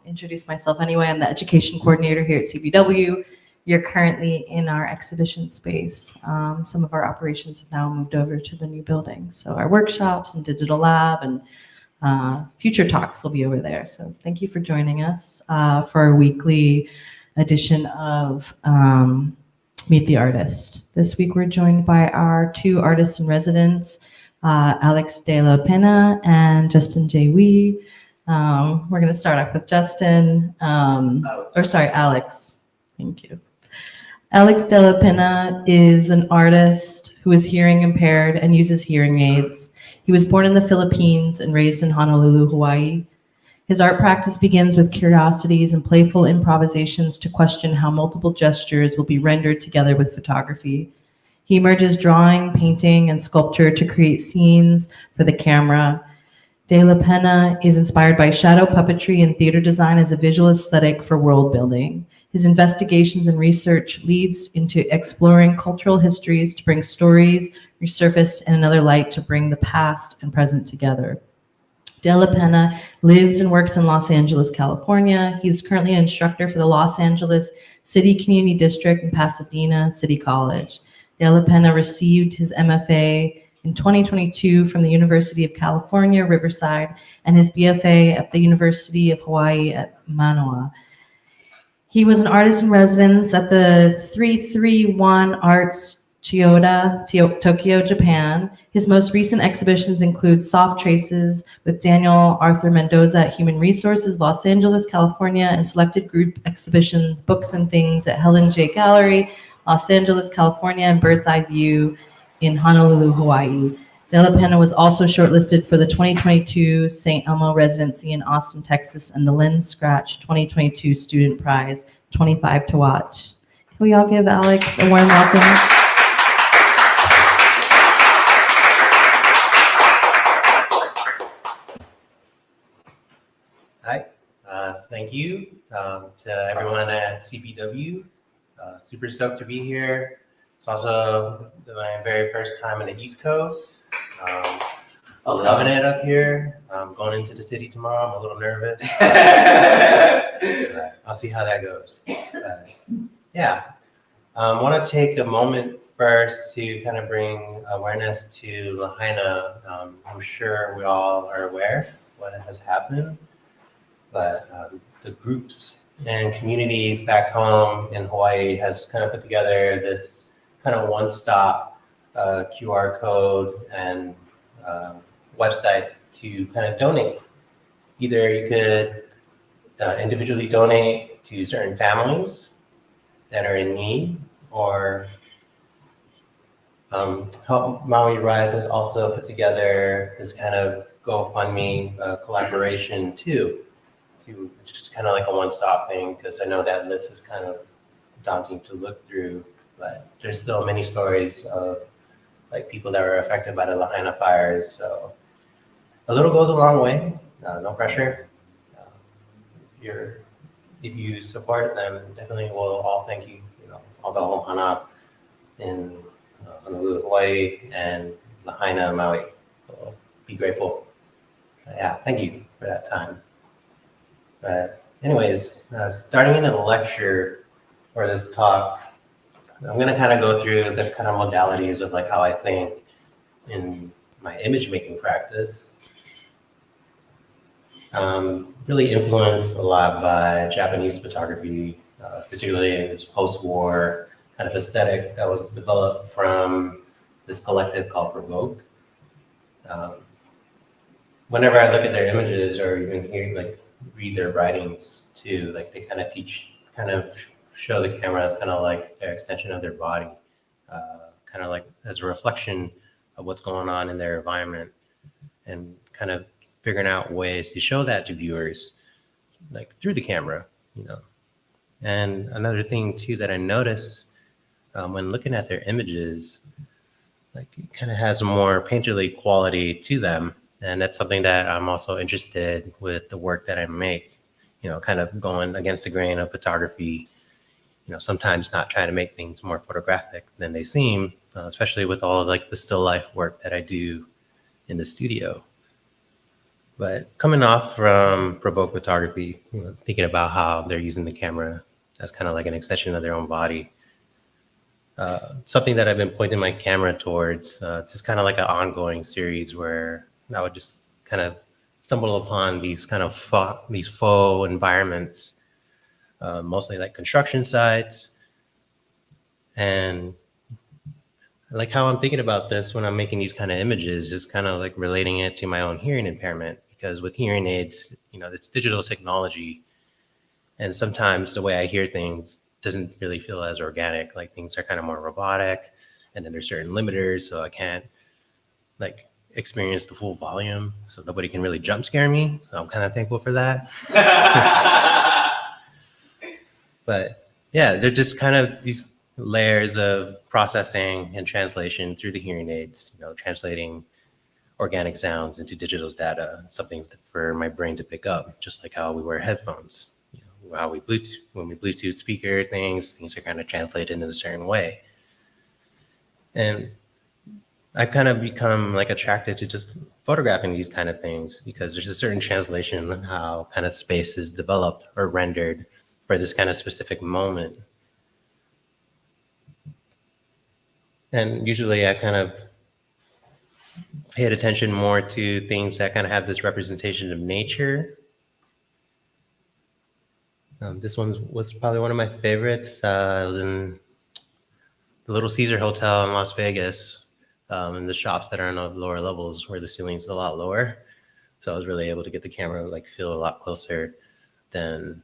Introduce myself anyway. I'm the education coordinator here at CBW. You're currently in our exhibition space. Some of our operations have now moved over to the new building. So our workshops and digital lab and future talks will be over there. So thank you for joining us for our weekly edition of Meet the Artist. This week we're joined by our two artists in residence, Alex Delapena and Justin J. Wee. We're going to start off with Justin, Alex. Thank you. Alex Delapena is an artist who is hearing impaired and uses hearing aids. He was born in the Philippines and raised in Honolulu, Hawaii. His art practice begins with curiosities and playful improvisations to question how multiple gestures will be rendered together with photography. He merges drawing, painting, and sculpture to create scenes for the camera. Delapena is inspired by shadow puppetry and theater design as a visual aesthetic for world building. His investigations and research leads into exploring cultural histories to bring stories resurfaced in another light to bring the past and present together. Delapena lives and works in Los Angeles, California. He's currently an instructor for the Los Angeles City Community District and Pasadena City College. Delapena received his MFA in 2022 from the University of California, Riverside, and his BFA at the University of Hawaii at Manoa. He was an artist in residence at the 331 Arts Chiyoda, Tokyo, Japan. His most recent exhibitions include Soft Traces with Daniel Arthur Mendoza at Human Resources, Los Angeles, California, and selected group exhibitions, Books and Things at Helen J. Gallery, Los Angeles, California, and Bird's Eye View in Honolulu, Hawaii. Delapena was also shortlisted for the 2022 St. Elmo Residency in Austin, Texas, and the Lens Scratch 2022 Student Prize, 25 to Watch. Can we all give Alex a warm welcome? Hi, thank you to everyone at CPW. Super stoked to be here. It's also my very first time in the East Coast. Loving it up here. I'm going into the city tomorrow. I'm a little nervous. I'll see how that goes. I want to take a moment first to kind of bring awareness to Lahaina. I'm sure we all are aware what has happened, but the groups and communities back home in Hawaii has kind of put together this kind of one-stop QR code and website to kind of donate. Either you could individually donate to certain families that are in need, or Help Maui Rise has also put together this kind of GoFundMe collaboration too. It's just kind of like a one-stop thing, because I know that list is kind of daunting to look through, but there's still many stories of like people that were affected by the Lahaina fires. So a little goes a long way. No pressure. If you support them, definitely we'll all thank you. You know, all the ohana in Honolulu, Hawaii, and Lahaina, Maui. We'll be grateful. Thank you for that time. But anyways, starting into the lecture or this talk, I'm going to kind of go through the kind of modalities of like how I think in my image making practice. Really influenced a lot by Japanese photography, particularly this post-war kind of aesthetic that was developed from this collective called Provoke. Whenever I look at their images or even read their writings too, like they kind of show the camera as kind of like their extension of their body, kind of like as a reflection of what's going on in their environment, and kind of figuring out ways to show that to viewers, like through the camera, you know. And another thing too that I notice when looking at their images, like it kind of has a more painterly quality to them. And that's something that I'm also interested with the work that I make, you know, kind of going against the grain of photography, you know, sometimes not trying to make things more photographic than they seem, especially with all of like the still life work that I do in the studio. But coming off from provoke photography, thinking about how they're using the camera as kind of like an extension of their own body, something that I've been pointing my camera towards, it's just kind of like an ongoing series where I would just kind of stumble upon these kind of these faux environments, mostly like construction sites. And like how I'm thinking about this when I'm making these kind of images is kind of like relating it to my own hearing impairment, because with hearing aids, it's digital technology. And sometimes the way I hear things doesn't really feel as organic. Like things are kind of more robotic, and then there's certain limiters, so I can't like experience the full volume. So nobody can really jump scare me. So I'm kind of thankful for that. But yeah, they're just kind of these layers of processing and translation through the hearing aids, translating organic sounds into digital data, something for my brain to pick up, just like how we wear headphones. How we Bluetooth, when we Bluetooth speaker things are kind of translated in a certain way. And I've kind of become like attracted to just photographing these kind of things because there's a certain translation on how kind of space is developed or rendered for this kind of specific moment. And usually I kind of paid attention more to things that kind of have this representation of nature. This one was probably one of my favorites. I was in the Little Caesar Hotel in Las Vegas, in the shops that are on the lower levels where the ceiling's a lot lower. So I was really able to get the camera like feel a lot closer than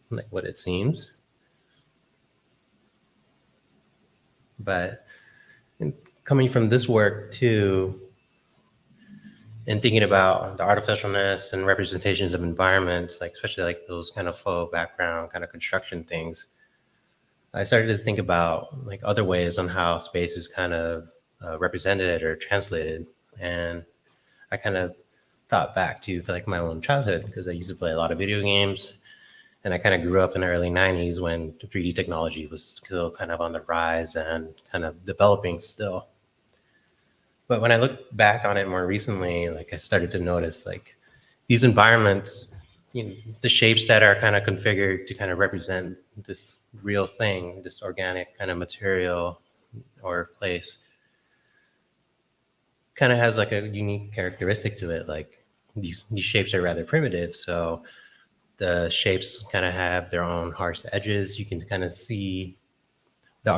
like what it seems. But coming from this work too, and thinking about the artificialness and representations of environments, like especially like those kind of faux background kind of construction things, I started to think about like other ways on how space is kind of represented or translated. And I kind of thought back to like my own childhood because I used to play a lot of video games. And I kind of grew up in the early 90s when 3D technology was still kind of on the rise and kind of developing still. But when I look back on it more recently, like I started to notice like these environments, the shapes that are kind of configured to kind of represent this real thing, this organic kind of material or place, kind of has like a unique characteristic to it. Like these shapes are rather primitive. So the shapes kind of have their own harsh edges. You can kind of see the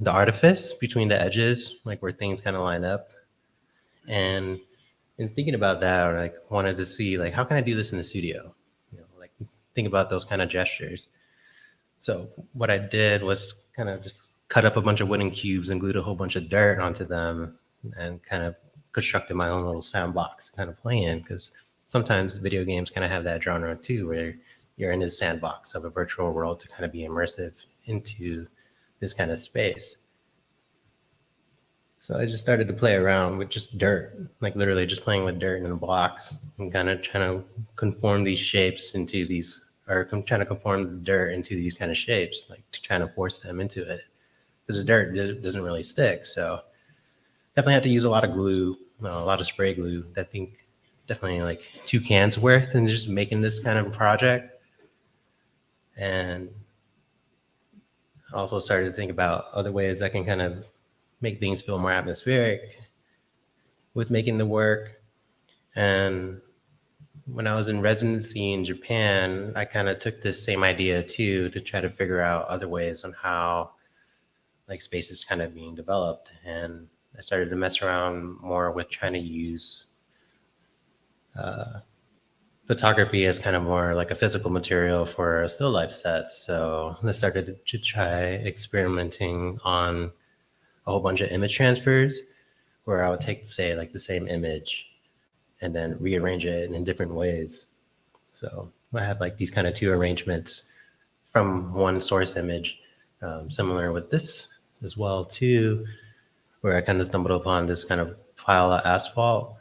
artifice between the edges, like where things kind of line up. And in thinking about that, I like wanted to see like how can I do this in the studio? Like think about those kind of gestures. So what I did was kind of just cut up a bunch of wooden cubes and glued a whole bunch of dirt onto them and kind of constructed my own little sandbox to kind of play in, because sometimes video games kind of have that genre too, where you're in this sandbox of a virtual world to kind of be immersive into this kind of space. So I just started to play around with just dirt, like literally just playing with dirt in a box and kind of trying to conform these shapes into these, or trying to conform the dirt into these kind of shapes, like trying to force them into it. Because the dirt doesn't really stick. So definitely have to use a lot of glue, a lot of spray glue. I think definitely like 2 cans worth and just making this kind of project. And I also started to think about other ways I can kind of make things feel more atmospheric with making the work. And when I was in residency in Japan, I kind of took this same idea too to try to figure out other ways on how like space is kind of being developed. And I started to mess around more with trying to use photography as kind of more like a physical material for a still life set. So I started to try experimenting on a whole bunch of image transfers where I would take, say, like the same image and then rearrange it in different ways. So I have like these kind of 2 arrangements from one source image, similar with this as well too, where I kind of stumbled upon this kind of pile of asphalt,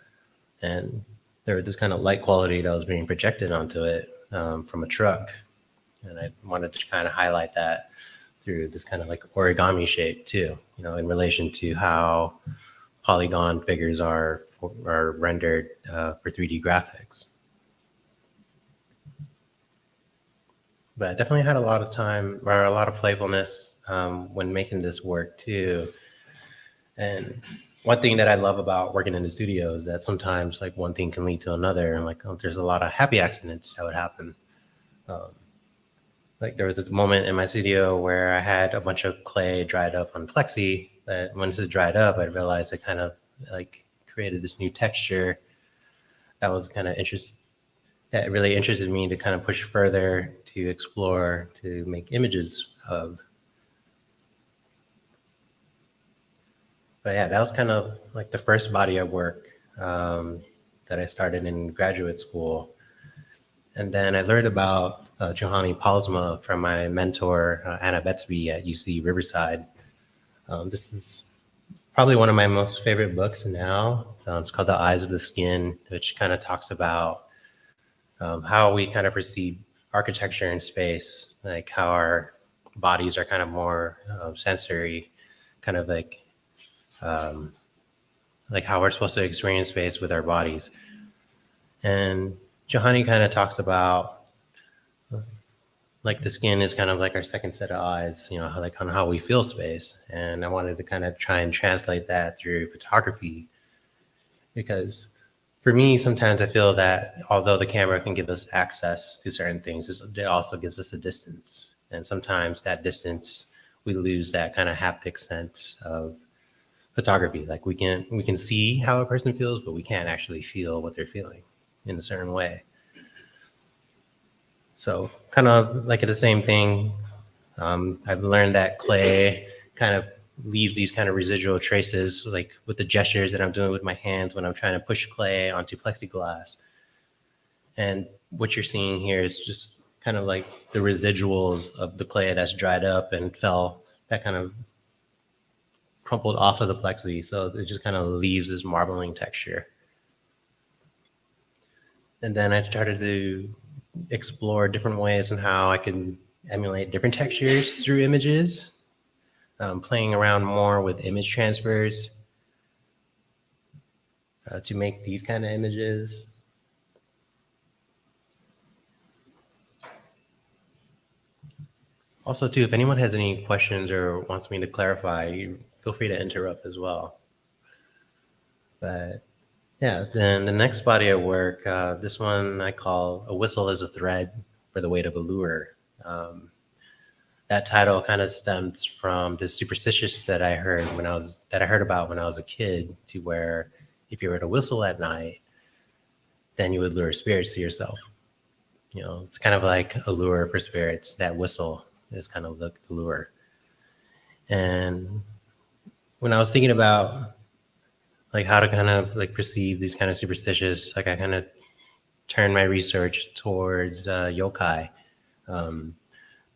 and there was this kind of light quality that was being projected onto it from a truck. And I wanted to kind of highlight that through this kind of like origami shape too, in relation to how polygon figures are are rendered for 3D graphics. But I definitely had a lot of time or a lot of playfulness when making this work too. And one thing that I love about working in the studio is that sometimes like one thing can lead to another, and like there's a lot of happy accidents that would happen. Like there was a moment in my studio where I had a bunch of clay dried up on plexi, but once it dried up, I realized it kind of like created this new texture that was kind of that really interested me to kind of push further, to explore, to make images of. But yeah, that was kind of like the first body of work that I started in graduate school. And then I learned about Juhani Palsma from my mentor, Anna Betsby at UC Riverside. This is probably one of my most favorite books now. It's called The Eyes of the Skin, which kind of talks about how we kind of perceive architecture in space, like how our bodies are kind of more sensory, kind of like how we're supposed to experience space with our bodies. And Juhani kind of talks about like the skin is kind of like our second set of eyes, you know, like on how we feel space. And I wanted to kind of try and translate that through photography, because for me, sometimes I feel that although the camera can give us access to certain things, it also gives us a distance. And sometimes that distance, we lose that kind of haptic sense of photography. Like we can see how a person feels, but we can't actually feel what they're feeling in a certain way. So kind of like the same thing. I've learned that clay kind of leave these kind of residual traces, like with the gestures that I'm doing with my hands when I'm trying to push clay onto plexiglass. And what you're seeing here is just kind of like the residuals of the clay that's dried up and that kind of crumpled off of the plexi. So it just kind of leaves this marbling texture. And then I started to explore different ways on how I can emulate different textures through images, playing around more with image transfers to make these kind of images. Also, too, if anyone has any questions or wants me to clarify, feel free to interrupt as well. But yeah, then the next body of work, this one I call A Whistle as a Thread for the Weight of a Lure. That title kind of stems from this superstitious that I heard about when I was a kid, to where if you were to whistle at night, then you would lure spirits to yourself. You know, it's kind of like a lure for spirits. That whistle is kind of the lure. And when I was thinking about like how to kind of like perceive these kind of superstitious, like I kind of turned my research towards yokai,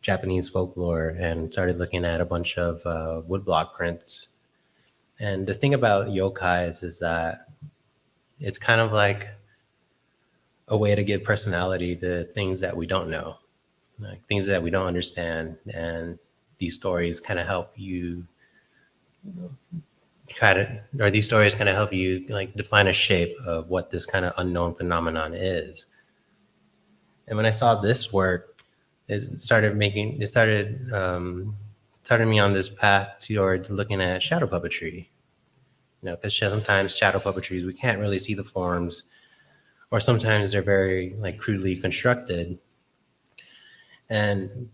Japanese folklore, and started looking at a bunch of woodblock prints. And the thing about yokais is that it's kind of like a way to give personality to things that we don't know, like things that we don't understand. And these stories kind of help you these stories kind of help you like define a shape of what this kind of unknown phenomenon is. And when I saw this work, it started me on this path towards looking at shadow puppetry. You know, because sometimes shadow puppetries, we can't really see the forms, or sometimes they're very like crudely constructed. And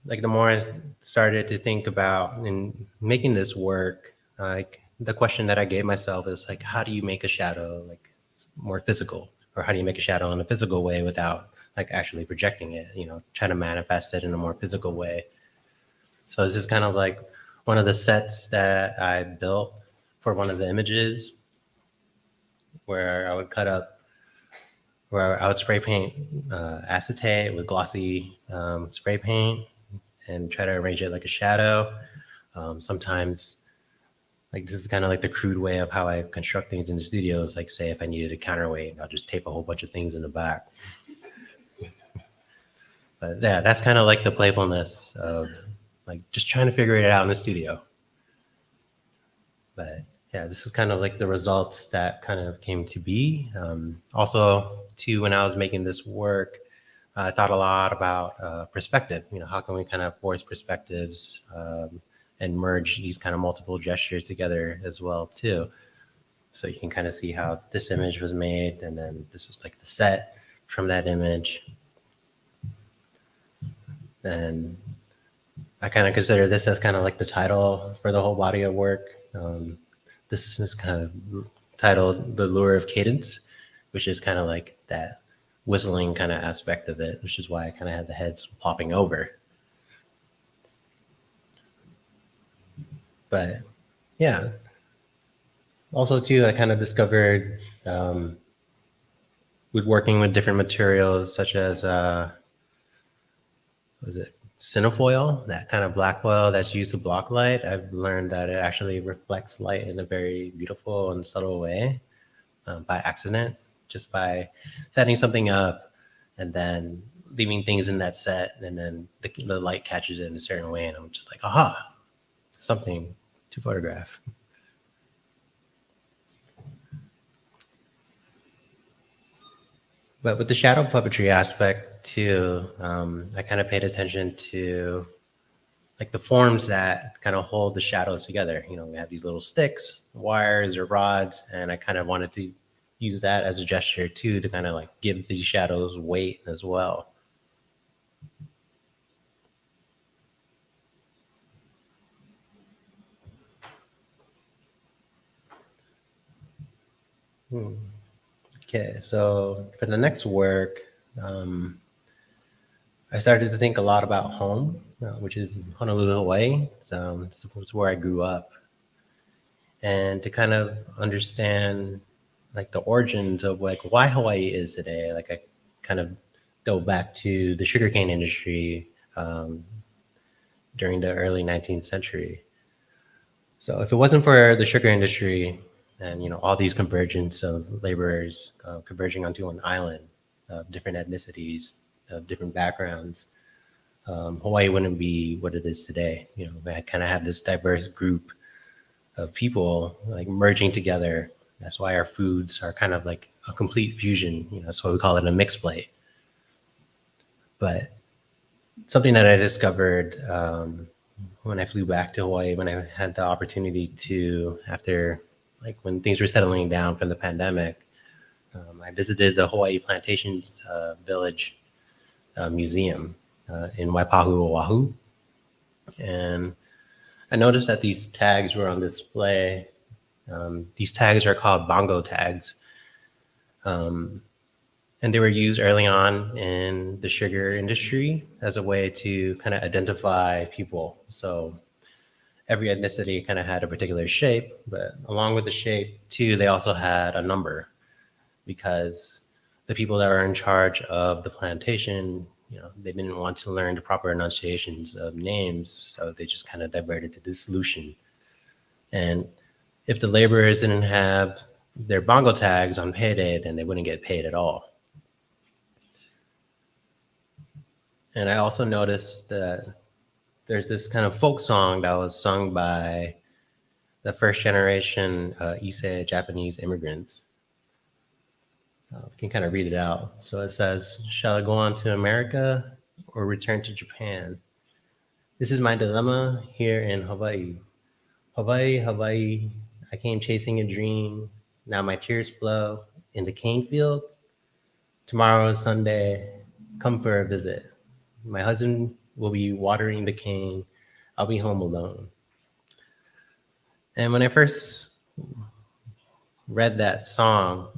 like the more I started to think about in making this work, like the question that I gave myself is like, how do you make a shadow like more physical, or how do you make a shadow in a physical way without like actually projecting it, you know, trying to manifest it in a more physical way. So this is kind of like one of the sets that I built for one of the images, where I would spray paint acetate with glossy spray paint and try to arrange it like a shadow. Sometimes, like this is kind of like the crude way of how I construct things in the studios. Like say if I needed a counterweight, I'll just tape a whole bunch of things in the back. But yeah, that's kind of like the playfulness of like just trying to figure it out in the studio. But yeah, this is kind of like the results that kind of came to be. Also, too, when I was making this work, I thought a lot about perspective. How can we kind of force perspectives and merge these kind of multiple gestures together as well, too. So you can kind of see how this image was made, and then this is like the set from that image. And I kind of consider this as kind of like the title for the whole body of work. This is kind of titled The Lure of Cadence, which is kind of like that whistling kind of aspect of it, which is why I kind of had the heads plopping over. But yeah, also too, I kind of discovered with working with different materials such as, was it cinefoil, that kind of black foil that's used to block light. I've learned that it actually reflects light in a very beautiful and subtle way by accident, just by setting something up and then leaving things in that set, and then the light catches it in a certain way, and I'm just like, aha, something to photograph. But with the shadow puppetry aspect too, I kind of paid attention to like the forms that kind of hold the shadows together. We have these little sticks, wires or rods, and I kind of wanted to use that as a gesture too, to kind of like give these shadows weight as well. Okay, so for the next work, I started to think a lot about home, which is Honolulu, Hawaii. So it's where I grew up. And to kind of understand like the origins of like why Hawaii is today, like I kind of go back to the sugarcane industry during the early 19th century. So if it wasn't for the sugar industry and all these convergence of laborers converging onto an island of different ethnicities, of different backgrounds, Hawaii wouldn't be what it is today. We kind of have this diverse group of people like merging together. That's why our foods are kind of like a complete fusion. That's why we call it a mixed plate. But something that I discovered when I flew back to Hawaii, when I had the opportunity to, after like when things were settling down from the pandemic, I visited the Hawaii Plantations Village Museum in Waipahu, Oahu. And I noticed that these tags were on display. These tags are called bongo tags. And they were used early on in the sugar industry as a way to kind of identify people. So every ethnicity kind of had a particular shape, but along with the shape too, they also had a number, because the people that were in charge of the plantation, they didn't want to learn the proper enunciations of names, so they just kind of diverted to dissolution. And if the laborers didn't have their bongo tags on payday, then they wouldn't get paid at all. And I also noticed that there's this kind of folk song that was sung by the first generation Issei Japanese immigrants. We can kind of read it out. So it says, "Shall I go on to America or return to Japan? This is my dilemma here in Hawaii. Hawaii, Hawaii, I came chasing a dream. Now my tears flow in the cane field. Tomorrow is Sunday. Come for a visit. My husband will be watering the cane. I'll be home alone." And when I first read that song,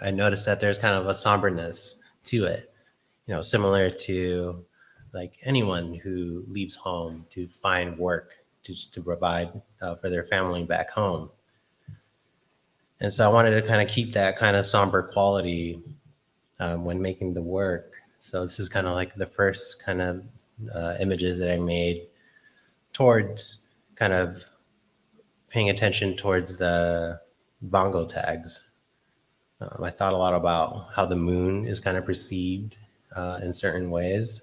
I noticed that there's kind of a somberness to it, similar to like anyone who leaves home to find work to provide for their family back home. And so I wanted to kind of keep that kind of somber quality when making the work. So this is kind of like the first kind of images that I made towards kind of paying attention towards the bongo tags. I thought a lot about how the moon is kind of perceived in certain ways,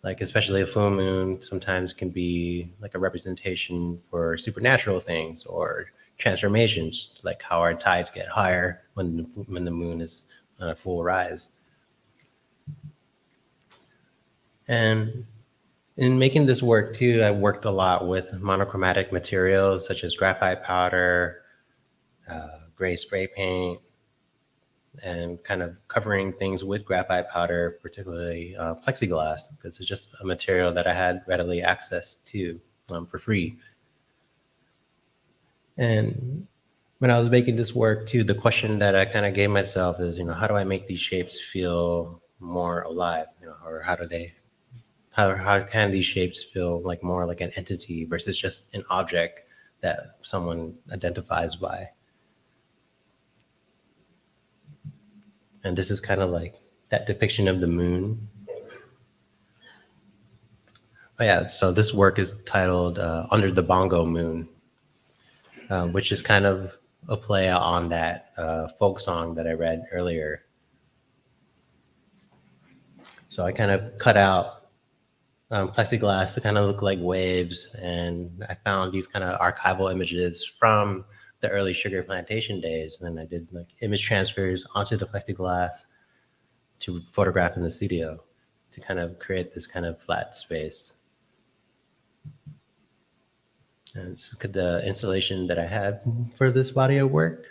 like especially a full moon sometimes can be like a representation for supernatural things or transformations, like how our tides get higher when the moon is on a full rise. And in making this work too, I worked a lot with monochromatic materials such as graphite powder, gray spray paint, and kind of covering things with graphite powder, particularly plexiglass, because it's just a material that I had readily access to for free. And when I was making this work too, the question that I kind of gave myself is, how do I make these shapes feel more alive? Or how can these shapes feel like more like an entity versus just an object that someone identifies by? And this is kind of like that depiction of the moon. Oh yeah, so this work is titled Under the Bongo Moon, which is kind of a play on that folk song that I read earlier. So I kind of cut out plexiglass to kind of look like waves, and I found these kind of archival images from the early sugar plantation days, and then I did like image transfers onto the plexiglass to photograph in the studio to kind of create this kind of flat space. And it's the installation that I had for this body of work.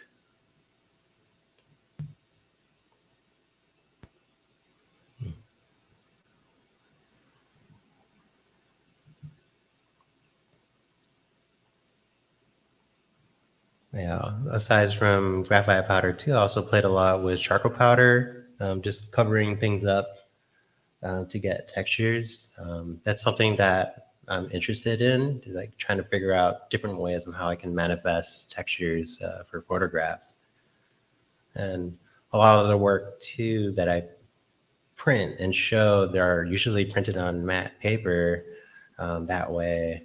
Yeah, aside from graphite powder too, I also played a lot with charcoal powder, just covering things up to get textures. That's something that I'm interested in, like trying to figure out different ways on how I can manifest textures for photographs. And a lot of the work too that I print and show, they're usually printed on matte paper. That way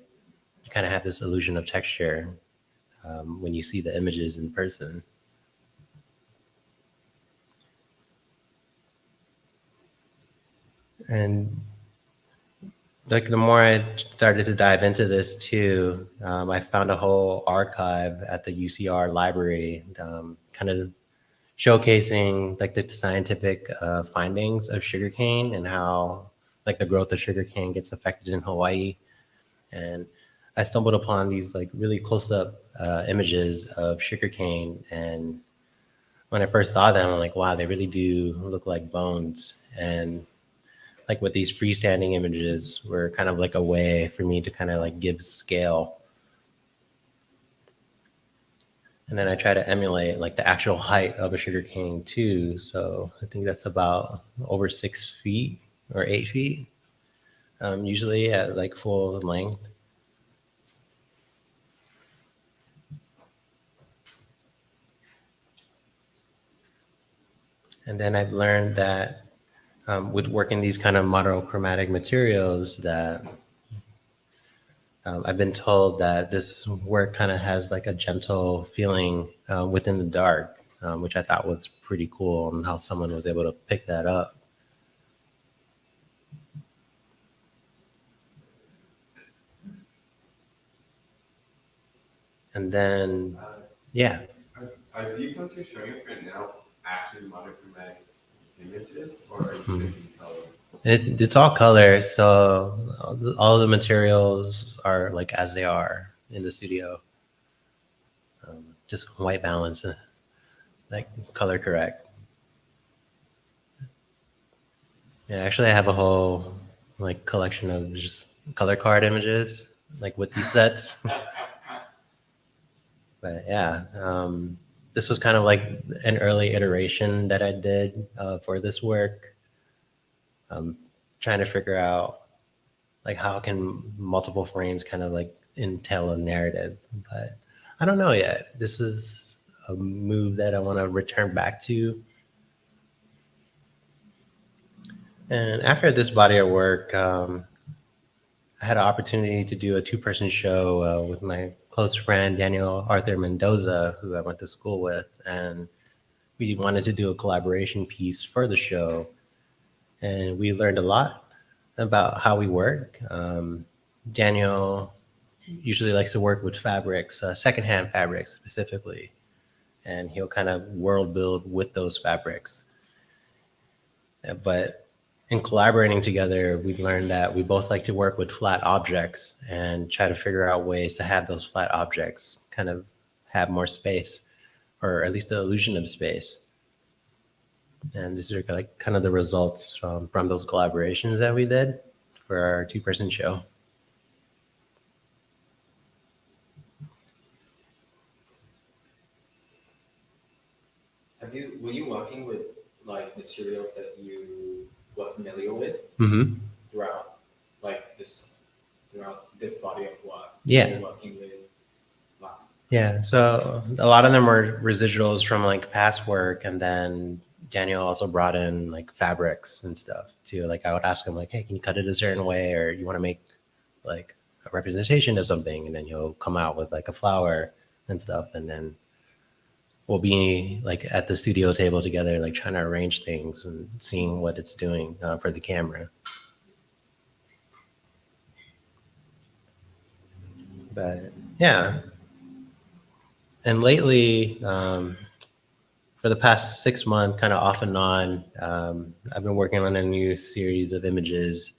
you kind of have this illusion of texture when you see the images in person. And like the more I started to dive into this too, I found a whole archive at the UCR library, kind of showcasing like the scientific findings of sugarcane and how like the growth of sugarcane gets affected in Hawaii. And I stumbled upon these like really close-up images of sugarcane, and when I first saw them, I'm like, wow, they really do look like bones. And like with these freestanding images were kind of like a way for me to kind of like give scale. And then I try to emulate like the actual height of a sugarcane too. So I think that's about over 6 feet or 8 feet, usually at like full length. And then I've learned that with working these kind of monochromatic materials that I've been told that this work kind of has like a gentle feeling within the dark, which I thought was pretty cool, and how someone was able to pick that up. And then, yeah. Are these ones you're showing us right now actually monochromatic images, or are you using color? It's all color, so all the materials are like as they are in the studio. Just white balance, like color correct. Yeah, actually I have a whole like collection of just color card images, like with these sets. But yeah, this was kind of like an early iteration that I did for this work. Trying to figure out like how can multiple frames kind of like entail a narrative, but I don't know yet. This is a move that I want to return back to. And after this body of work, I had an opportunity to do a 2-person show with my close friend Daniel Arthur Mendoza, who I went to school with, and we wanted to do a collaboration piece for the show. And we learned a lot about how we work. Daniel usually likes to work with fabrics, secondhand fabrics specifically, and he'll kind of world build with those fabrics. But in collaborating together, we've learned that we both like to work with flat objects and try to figure out ways to have those flat objects kind of have more space, or at least the illusion of space. And these are like kind of the results from those collaborations that we did for our 2-person show. Were you working with like materials that you were familiar with Mm-hmm. throughout this body of work? Yeah. You're working with, wow. Yeah, so a lot of them were residuals from like past work, and then Daniel also brought in like fabrics and stuff too. Like I would ask him like, hey, can you cut it a certain way, or you want to make like a representation of something, and then he'll come out with like a flower and stuff, and then we'll be like at the studio table together, like trying to arrange things and seeing what it's doing for the camera. But yeah. And lately, for the past 6 months, kind of off and on, I've been working on a new series of images.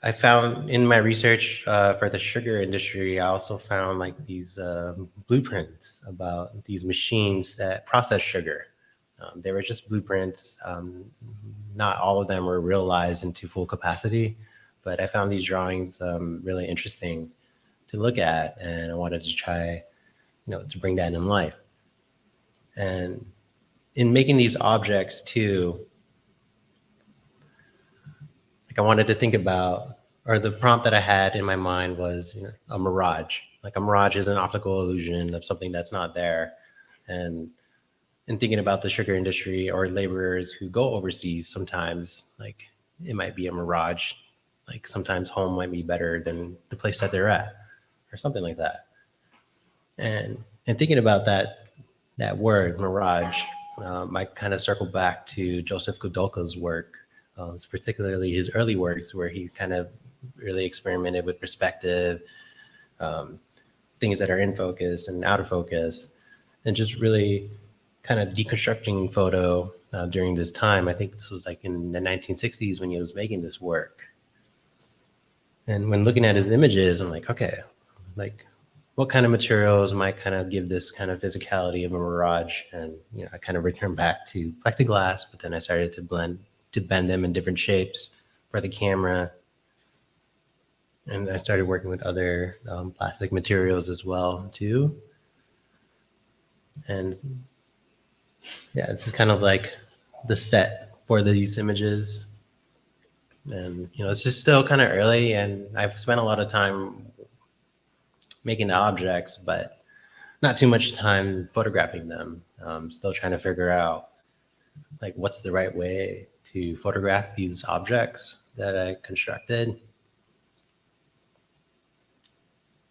I found in my research for the sugar industry, I also found like these blueprints about these machines that process sugar. They were just blueprints. Not all of them were realized into full capacity, but I found these drawings really interesting to look at, and I wanted to try, to bring that in life. And in making these objects too, like I wanted to think about, or the prompt that I had in my mind was, a mirage. Like a mirage is an optical illusion of something that's not there. And in thinking about the sugar industry or laborers who go overseas, sometimes like it might be a mirage. Like sometimes home might be better than the place that they're at, or something like that. And thinking about that word mirage, I kind of circle back to Joseph Kudolka's work, particularly his early works, where he kind of really experimented with perspective, things that are in focus and out of focus, and just really kind of deconstructing photo during this time. I think this was like in the 1960s when he was making this work. And when looking at his images, I'm like, okay, like what kind of materials might kind of give this kind of physicality of a mirage? And I kind of returned back to plexiglass, but then I started to bend them in different shapes for the camera. And I started working with other plastic materials as well too. And yeah, this is kind of like the set for these images. And it's just still kind of early, and I've spent a lot of time making the objects, but not too much time photographing them. Still trying to figure out like what's the right way to photograph these objects that I constructed.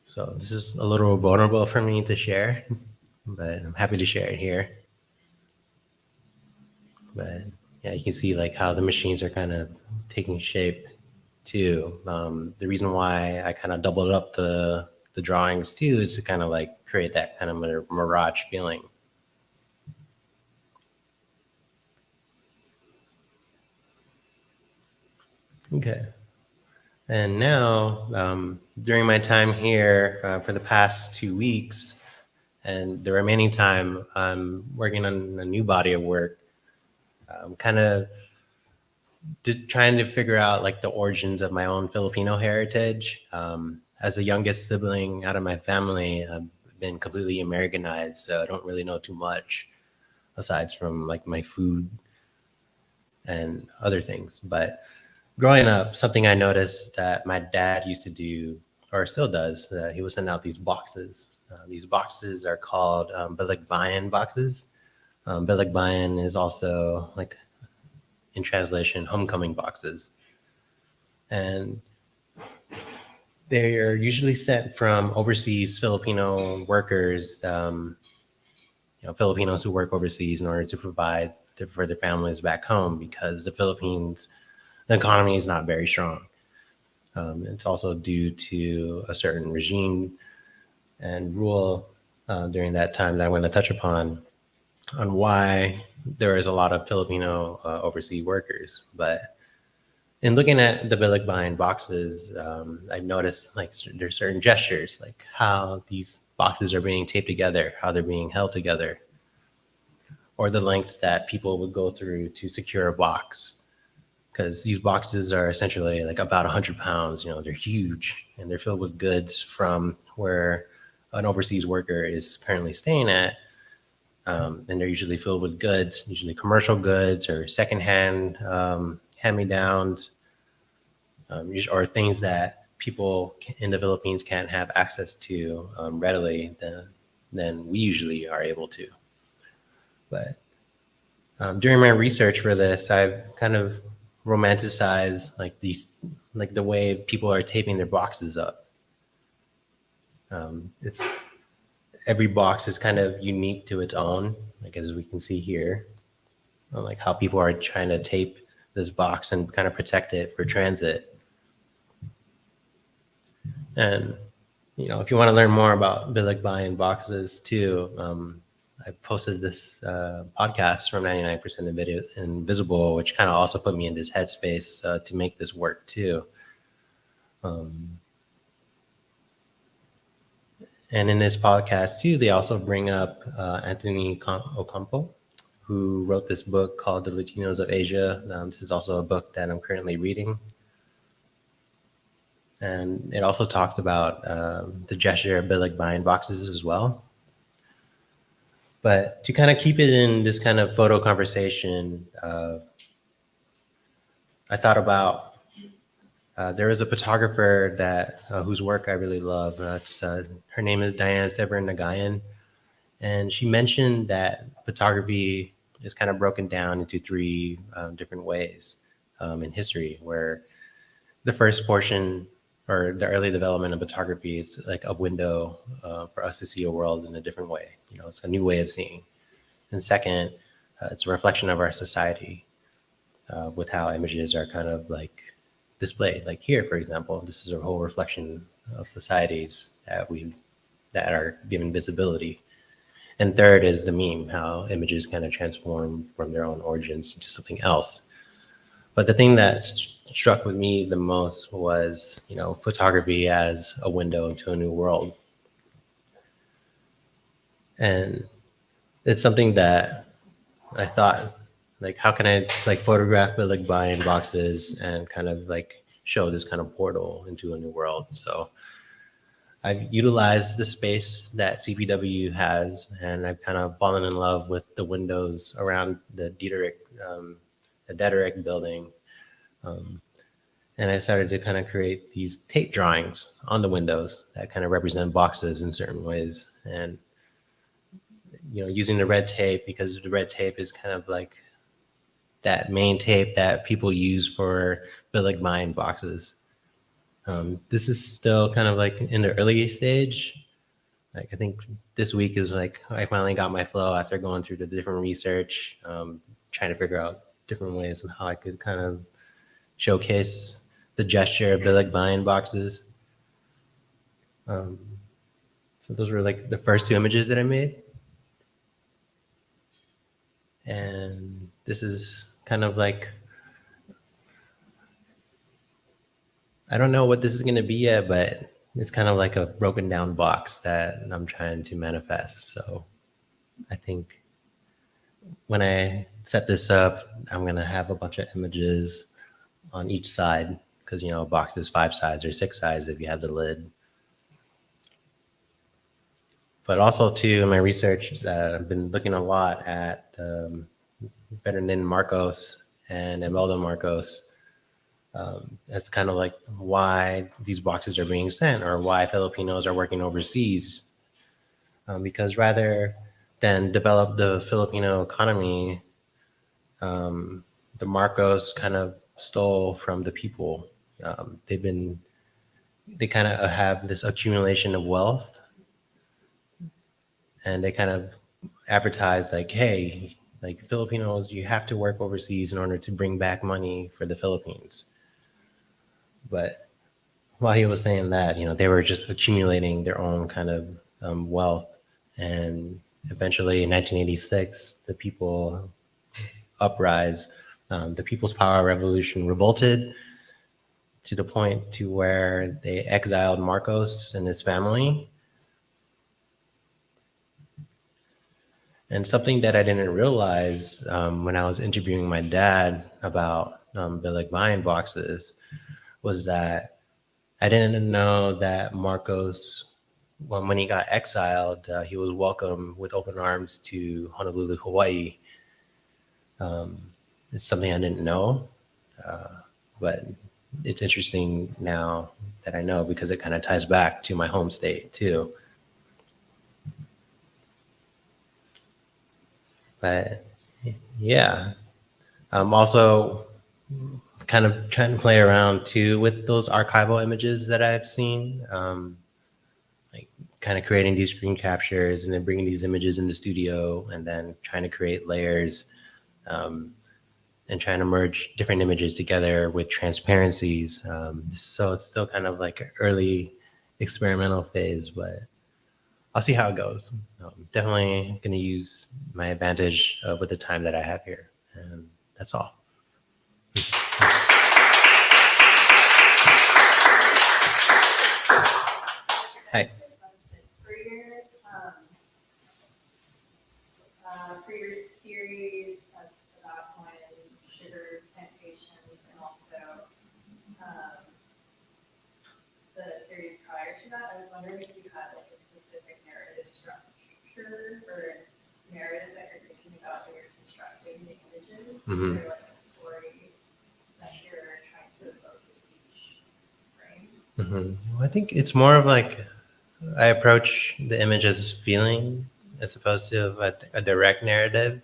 So this is a little vulnerable for me to share, but I'm happy to share it here. But yeah, you can see like how the machines are kind of taking shape too. The reason why I kind of doubled up the drawings too is to kind of like create that kind of mirage feeling. Okay. And now, during my time here for the past 2 weeks, and the remaining time, I'm working on a new body of work. I'm kind of trying to figure out like the origins of my own Filipino heritage. As the youngest sibling out of my family, I've been completely Americanized, so I don't really know too much aside from like my food and other things. But growing up, something I noticed that my dad used to do, or still does, he would send out these boxes. These boxes are called balikbayan boxes. Balikbayan is also like, in translation, homecoming boxes. And they are usually sent from overseas Filipino workers, Filipinos who work overseas in order to provide for their families back home, because the Philippines, the economy is not very strong. It's also due to a certain regime and rule during that time that I'm going to touch upon on why there is a lot of Filipino overseas workers. But in looking at the Bilig behind boxes, I noticed like there's certain gestures, like how these boxes are being taped together, how they're being held together, or the lengths that people would go through to secure a box. Because these boxes are essentially like about 100 pounds, they're huge and they're filled with goods from where an overseas worker is currently staying at. And they're usually filled with goods, usually commercial goods or secondhand hand-me-downs, or things that people in the Philippines can't have access to readily than we usually are able to. But during my research for this, I've kind of romanticized like the way people are taping their boxes up. It's every box is kind of unique to its own, like as we can see here, like how people are trying to tape this box and kind of protect it for transit. And if you want to learn more about Bilig buying boxes too, I posted this podcast from 99% Invisible, which kind of also put me in this headspace to make this work too. And in this podcast too, they also bring up Anthony Ocampo, who wrote this book called The Latinos of Asia. This is also a book that I'm currently reading. And it also talks about the gesture of Bilig buying boxes as well. But to kind of keep it in this kind of photo conversation, I thought about there is a photographer that whose work I really love. Her name is Diane Sever-Nagayan, and she mentioned that photography is kind of broken down into three different ways in history, where the first portion or the early development of photography, it's like a window for us to see a world in a different way. It's a new way of seeing. And second, it's a reflection of our society with how images are kind of like displayed. Like here, for example, this is a whole reflection of societies that are given visibility. And third is the meme, how images kind of transform from their own origins into something else. But the thing that struck with me the most was, photography as a window into a new world. And it's something that I thought, like, how can I like photograph Bilig buying boxes and kind of like show this kind of portal into a new world? So I've utilized the space that CPW has, and I've kind of fallen in love with the windows around the Dederick building. And I started to kind of create these tape drawings on the windows that kind of represent boxes in certain ways. And, using the red tape, because the red tape is kind of like that main tape that people use for Bilig buying boxes. This is still kind of like in the early stage. Like I think this week is like I finally got my flow after going through the different research, trying to figure out different ways on how I could kind of showcase the gesture of Bilig buying boxes. So those were like the first two images that I made. And this is kind of like, I don't know what this is going to be yet, but it's kind of like a broken down box that I'm trying to manifest. So I think when I set this up, I'm going to have a bunch of images on each side because, a box is 5 sides or 6 sides if you have the lid. But also, too, in my research, I've been looking a lot at Ferdinand Marcos and Imelda Marcos. That's kind of like why these boxes are being sent or why Filipinos are working overseas. Because rather than develop the Filipino economy, the Marcos kind of stole from the people. They kind of have this accumulation of wealth. And they kind of advertise like, hey, like Filipinos, you have to work overseas in order to bring back money for the Philippines. But while he was saying that, they were just accumulating their own kind of wealth. And eventually in 1986, the people uprise, the People's Power Revolution revolted to the point to where they exiled Marcos and his family. And something that I didn't realize when I was interviewing my dad about the like buying boxes was that I didn't know that Marcos, when he got exiled, he was welcomed with open arms to Honolulu, Hawaii. It's something I didn't know, but it's interesting now that I know because it kind of ties back to my home state too. But yeah, I'm also kind of trying to play around too with those archival images that I've seen, like kind of creating these screen captures and then bringing these images in the studio and then trying to create layers and trying to merge different images together with transparencies. So it's still kind of like an early experimental phase, but I'll see how it goes. Definitely going to use my advantage with the time that I have here. And that's all. Hi. For your series that's about Hawaiian sugar plantations and also the series prior to that, I was wondering if you had like a specific narrative structure or narrative that you're thinking about when you're constructing the images. Mhm. Is there like a story that you're trying to evoke with each frame? Well, I think it's more of like I approach the image as feeling as opposed to a direct narrative.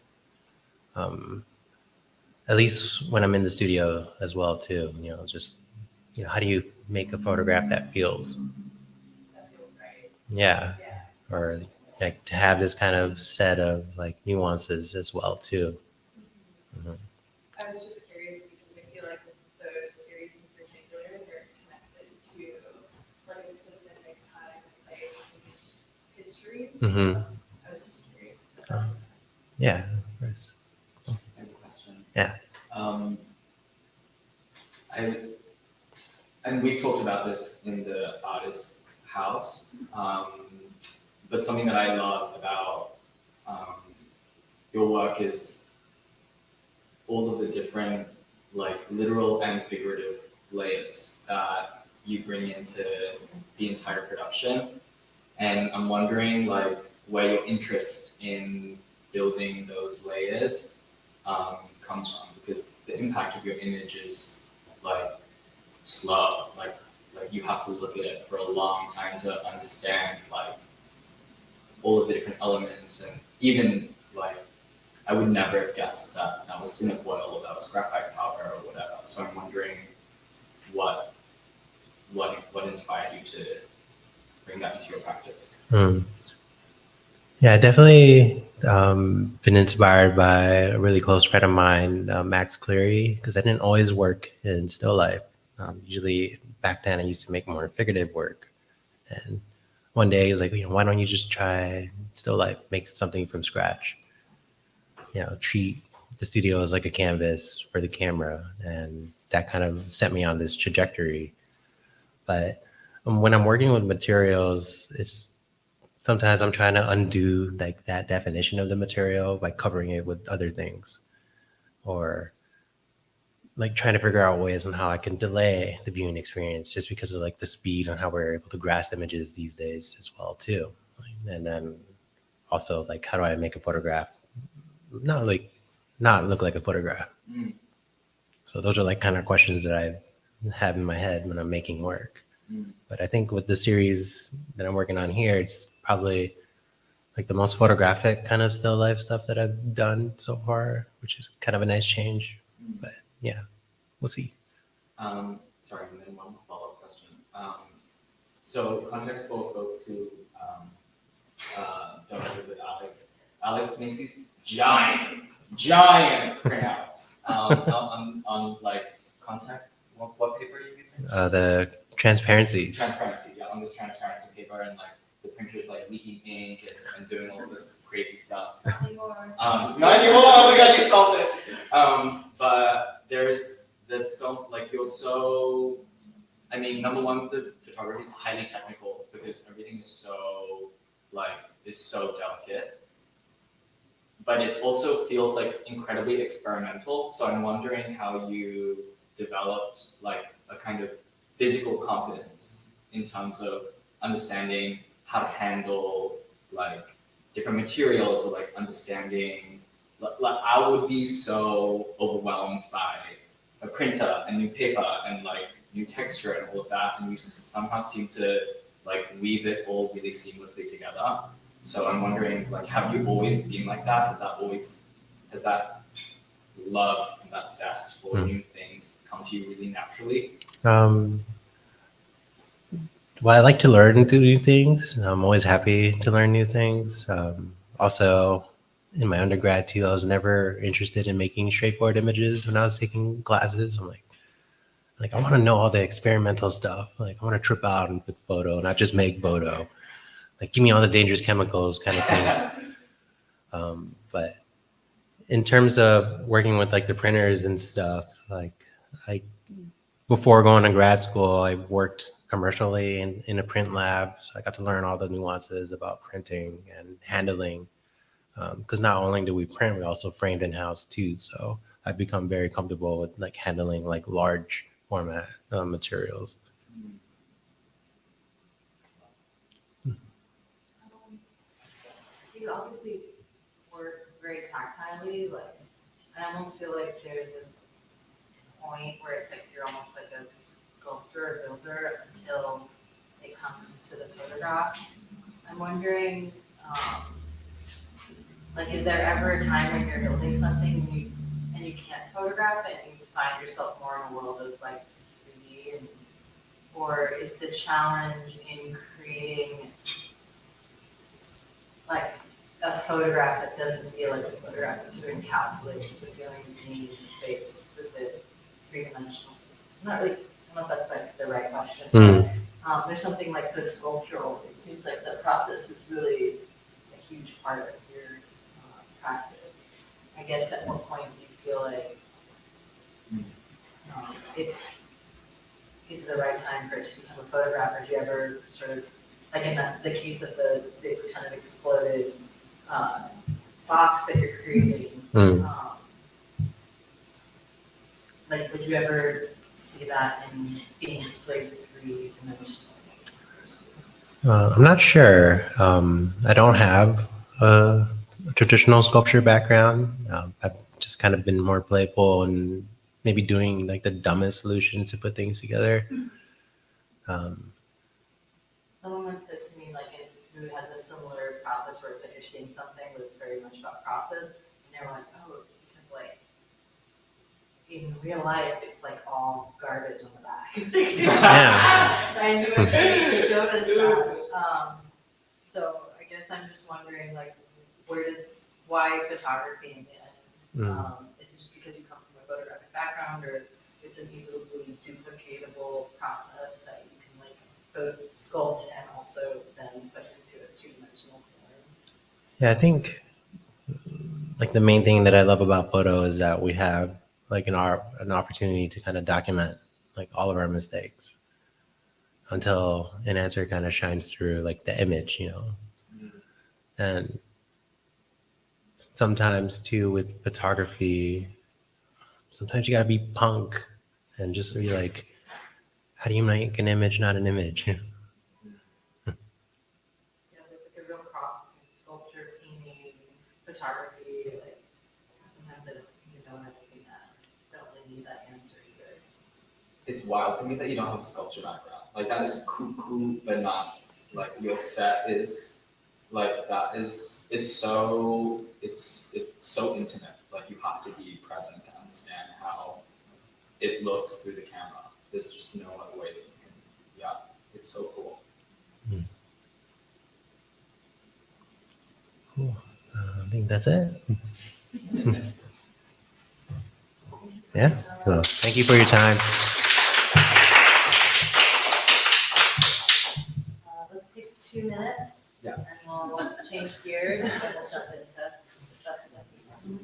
At least when I'm in the studio as well too. Just how do you make a photograph that feels? That feels right. Yeah, Yeah. or like to have this kind of set of like nuances as well too. Mhm. I was just curious because I feel like with those series in particular, they're connected to like a specific time and place in each history. Mhm. So I was just curious. Yeah, of course. I have a question. Yeah. And we talked about this in the artist's house, but something that I love about your work is all of the different like literal and figurative layers that you bring into the entire production. And I'm wondering like where your interest in building those layers comes from, because the impact of your image is like slow, like you have to look at it for a long time to understand like all of the different elements, and even like I would never have guessed that that was cinefoil or that was graphite powder or whatever. So I'm wondering what inspired you to bring that into your practice. Yeah, definitely been inspired by a really close friend of mine, Max Cleary, because I didn't always work in still life. Usually back then I used to make more figurative work. And one day he was like, why don't you just try still life, make something from scratch? Treat the studio as like a canvas for the camera. And that kind of set me on this trajectory. But when I'm working with materials, sometimes I'm trying to undo like that definition of the material by covering it with other things, or like trying to figure out ways on how I can delay the viewing experience just because of like the speed on how we're able to grasp images these days as well too. And then also like how do I make a photograph not look like a photograph? Mm. So those are like kind of questions that I have in my head when I'm making work. But I think with the series that I'm working on here, it's probably like the most photographic kind of still life stuff that I've done so far, which is kind of a nice change. But yeah, we'll see. Sorry, and then one follow-up question. So context for folks who don't live with Alex. Alex makes these giant printouts on like contact. What paper are you using? The transparencies. Transparency, yeah, on this transparency paper, and like the printer's like leaking ink and doing all this crazy stuff. Not anymore. Not anymore. Oh my god, you solved it. But there's so like you're so. I mean, number one, the photography is highly technical because everything is so delicate. But it also feels like incredibly experimental. So I'm wondering how you developed like a kind of physical confidence in terms of understanding how to handle like different materials, or like understanding. Like I would be so overwhelmed by a printer and new paper and like new texture and all of that, and you somehow seem to like weave it all really seamlessly together. So I'm wondering, like, have you always been like that? Has that love and that zest for new things come to you really naturally? Well, I like to learn new things. I'm always happy to learn new things. Also, in my undergrad too, I was never interested in making straightforward images when I was taking classes. I'm like I want to know all the experimental stuff. Like I want to trip out and put photo, not just make photo. Like give me all the dangerous chemicals kind of things. But in terms of working with like the printers and stuff, like before going to grad school, I worked commercially in a print lab. So I got to learn all the nuances about printing and handling. Because not only do we print, we also framed in-house too. So I've become very comfortable with like handling like large format materials. So you obviously work very tactilely, like, I almost feel like there's this point where it's like you're almost like a sculptor or builder until it comes to the photograph. I'm wondering, like, is there ever a time when you're building something and you can't photograph it and you find yourself more in a world of like 3D, or is the challenge in creating like a photograph that doesn't feel like a photograph, that sort of encapsulates the feeling of being in the space with it three-dimensional? Not really, I don't know if that's like the right question. But, there's something like so sculptural. It seems like the process is really a huge part of your practice. I guess at what point do you feel like is it the right time for it to become a photograph, or do you ever sort of, like in the case of the kind of exploded box that you're creating, like would you ever see that in being split three-dimensionally? I'm not sure. I don't have a traditional sculpture background. I've just kind of been more playful and maybe doing like the dumbest solutions to put things together. Someone once said to me, like, who has a similar process where it's like you're seeing something, but it's very much about process, and they were like, oh, it's because like in real life, it's like all garbage on the back. Yeah. I knew it showed us that. So I guess I'm just wondering, like, why photography again? Is it just because you come from a photographic background, or it's an easily duplicatable process that you can like both sculpt and also then put into a two-dimensional form? Yeah, I think like the main thing that I love about photo is that we have like an opportunity to kind of document like all of our mistakes until an answer kind of shines through like the image, you know. And sometimes too with photography, sometimes you gotta be punk and just be like, how do you make an image not an image? Yeah, there's like a real cross between sculpture, painting, photography. Like sometimes I don't really need that answer either. It's wild to me that you don't have a sculpture background. Like that is cuckoo bananas. Like your set is like that is it's so intimate. Like you have to be present to understand how it looks through the camera. There's just no other way that you can. Yeah, it's so cool. Cool. I think that's it. Yeah. Well, thank you for your time. here, and then we'll jump into trust studies.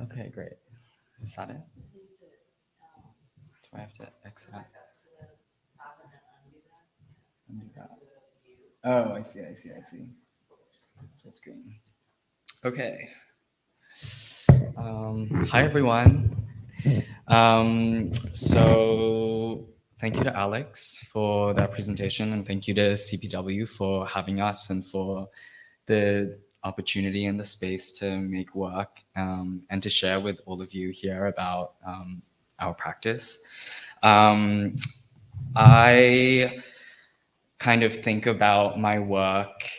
Okay, great. Is that it? Do I have to exit out? Undo that. Oh, I see. Full screen. Okay. Hi, everyone. So thank you to Alex for that presentation, and thank you to CPW for having us and for the opportunity and the space to make work and to share with all of you here about our practice. I kind of think about my work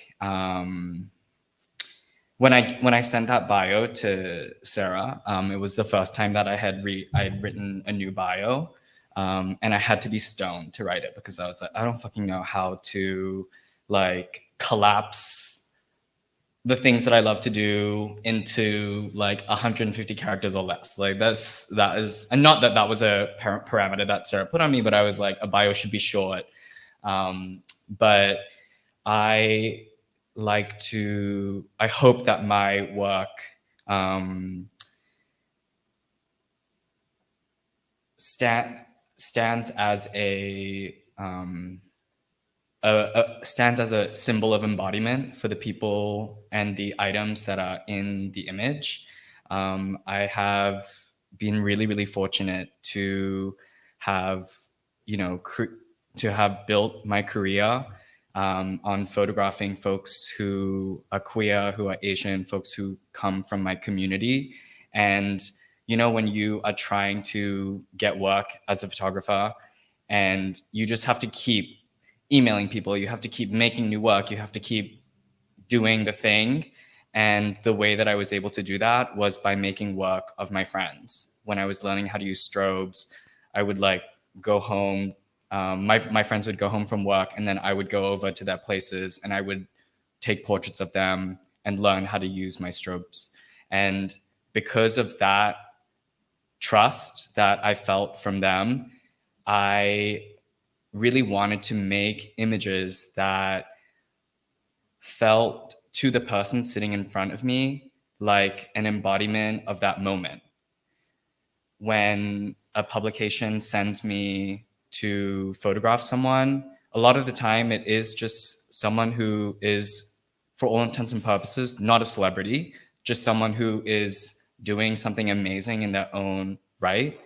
when I sent that bio to Sarah. It was the first time that I had written a new bio, and I had to be stoned to write it because I was like, I don't fucking know how to like collapse the things that I love to do into like 150 characters or less. Like that is, and not that that was a parameter that Sarah put on me, but I was like, a bio should be short. But I hope that my work stands as stands as a symbol of embodiment for the people and the items that are in the image. I have been really, really fortunate to have, to have built my career on photographing folks who are queer, who are Asian, folks who come from my community. And, when you are trying to get work as a photographer and you just have to keep emailing people, you have to keep making new work, you have to keep doing the thing. And the way that I was able to do that was by making work of my friends. When I was learning how to use strobes, I would go home. My friends would go home from work, and then I would go over to their places and I would take portraits of them and learn how to use my strobes. And because of that trust that I felt from them, I really wanted to make images that felt to the person sitting in front of me like an embodiment of that moment. When a publication sends me to photograph someone, a lot of the time it is just someone who is, for all intents and purposes, not a celebrity, just someone who is doing something amazing in their own right.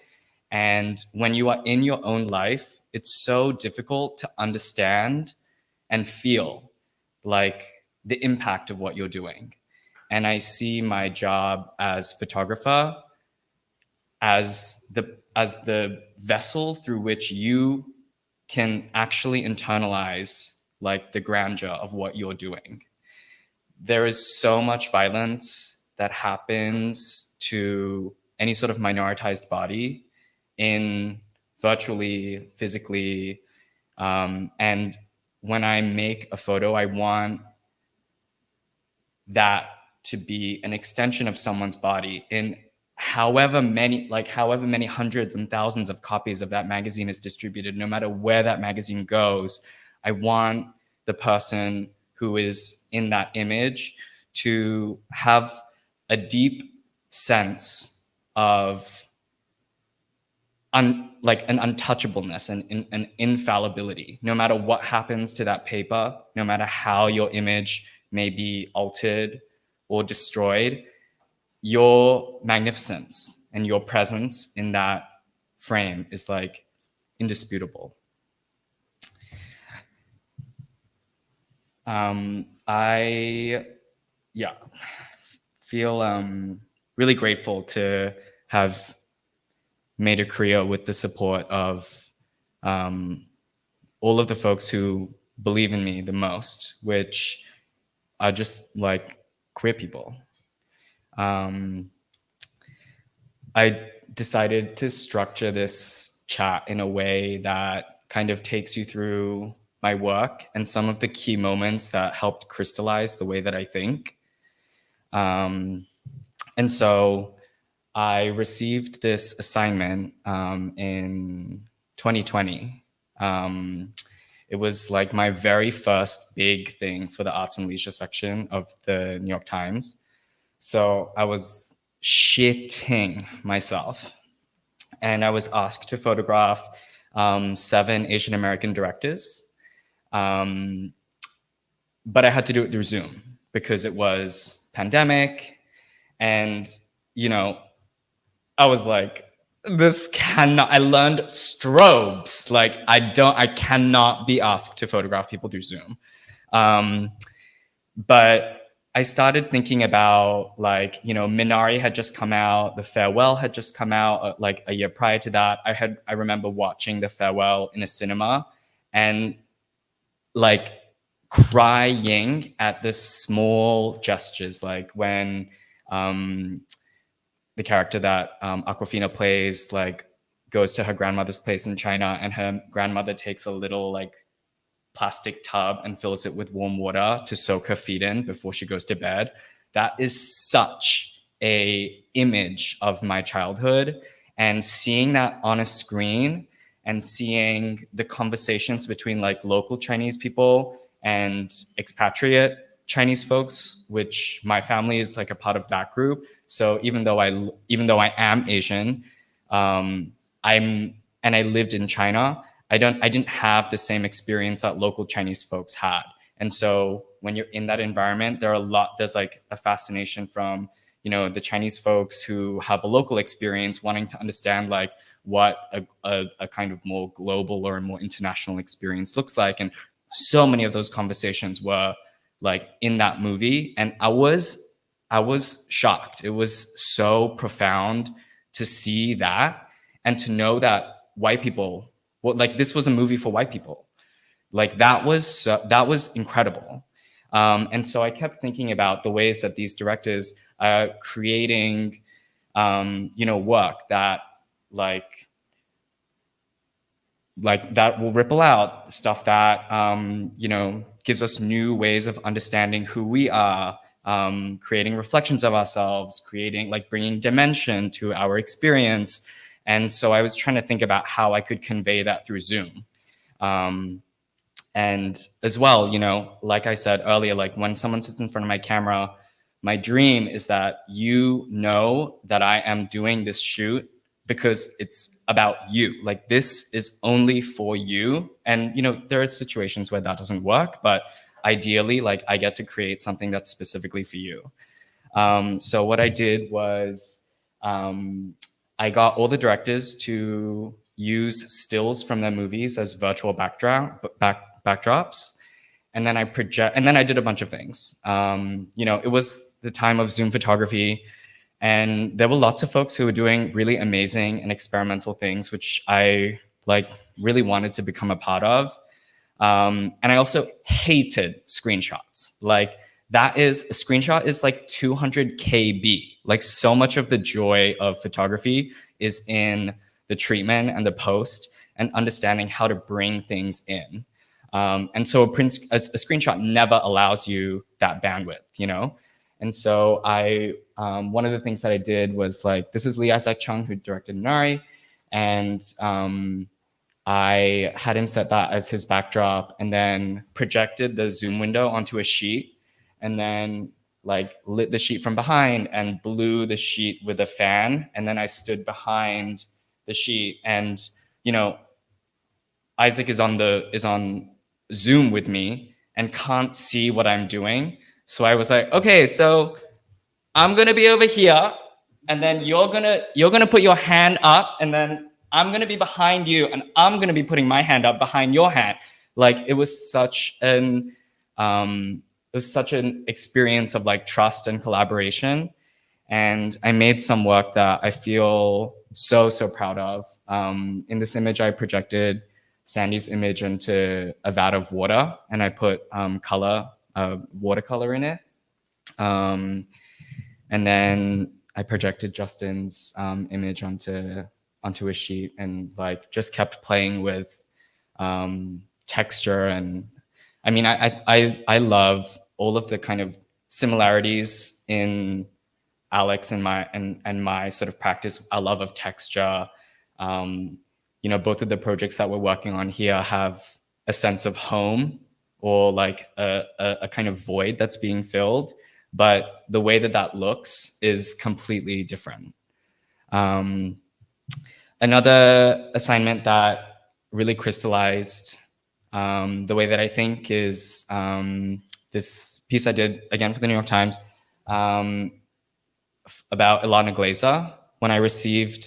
And when you are in your own life, it's so difficult to understand and feel the impact of what you're doing. And I see my job as photographer as the vessel through which you can actually internalize the grandeur of what you're doing. There is so much violence that happens to any sort of minoritized body in virtually, physically. And when I make a photo, I want that to be an extension of someone's body in however many hundreds and thousands of copies of that magazine is distributed. No matter where that magazine goes, I want the person who is in that image to have a deep sense of an untouchableness and an infallibility. No matter what happens to that paper, no matter how your image may be altered or destroyed, your magnificence and your presence in that frame is indisputable. I feel really grateful to have made a career with the support of all of the folks who believe in me the most, which are just queer people. I decided to structure this chat in a way that kind of takes you through my work and some of the key moments that helped crystallize the way that I think. And so I received this assignment in 2020. It was my very first big thing for the arts and leisure section of the New York Times. So I was shitting myself. And I was asked to photograph 7 Asian American directors. But I had to do it through Zoom because it was pandemic. And, I was I learned strobes. I cannot be asked to photograph people through Zoom. But I started thinking about Minari had just come out, The Farewell had just come out a year prior to that. I remember watching The Farewell in a cinema and crying at the small gestures, when the character that Awkwafina plays goes to her grandmother's place in China and her grandmother takes a little plastic tub and fills it with warm water to soak her feet in before she goes to bed. That is such a image of my childhood, and seeing that on a screen and seeing the conversations between local Chinese people and expatriate Chinese folks, which my family is a part of that group. So even though I am Asian, I lived in China, I didn't have the same experience that local Chinese folks had. And so when you're in that environment, there's like a fascination from, you know, the Chinese folks who have a local experience wanting to understand like what a kind of more global or a more international experience looks like. And so many of those conversations were like in that movie. And I was shocked. It was so profound to see that and to know that white people, well, like this was a movie for white people. Like that was incredible. And so I kept thinking about the ways that these directors are creating, you know, work that like that will ripple out, stuff that, you know, gives us new ways of understanding who we are, creating reflections of ourselves, creating like bringing dimension to our experience. And so I was trying to think about how I could convey that through Zoom. And as well, you know, like I said earlier, like when someone sits in front of my camera, my dream is that you know that I am doing this shoot because it's about you. Like this is only for you. And, you know, there are situations where that doesn't work, but ideally, like I get to create something that's specifically for you. So what I did was I got all the directors to use stills from their movies as virtual backdrops. And then I did a bunch of things. You know, it was the time of Zoom photography, and there were lots of folks who were doing really amazing and experimental things, which I like really wanted to become a part of. And I also hated screenshots. Like a screenshot is like 200 KB. Like so much of the joy of photography is in the treatment and the post and understanding how to bring things in. And so a screenshot never allows you that bandwidth, you know? And so one of the things that I did was like, this is Lee Isaac Chung, who directed Minari. And I had him set that as his backdrop and then projected the Zoom window onto a sheet and then like lit the sheet from behind and blew the sheet with a fan. And then I stood behind the sheet and, you know, Isaac is on Zoom with me and can't see what I'm doing. So I was like, okay, so I'm gonna be over here, and then you're gonna put your hand up, and then I'm gonna be behind you, and I'm gonna be putting my hand up behind your hand. Like it was such an experience of like trust and collaboration. And I made some work that I feel so proud of. In this image, I projected Sandy's image into a vat of water, and I put watercolor in it. And then I projected Justin's image onto a sheet and like just kept playing with texture. And I mean, I love all of the kind of similarities in Alex and my sort of practice, a love of texture. You know, both of the projects that we're working on here have a sense of home or like a kind of void that's being filled, but the way that looks is completely different. Another assignment that really crystallized the way that I think is this piece I did again for the New York Times about Ilana Glazer. When I received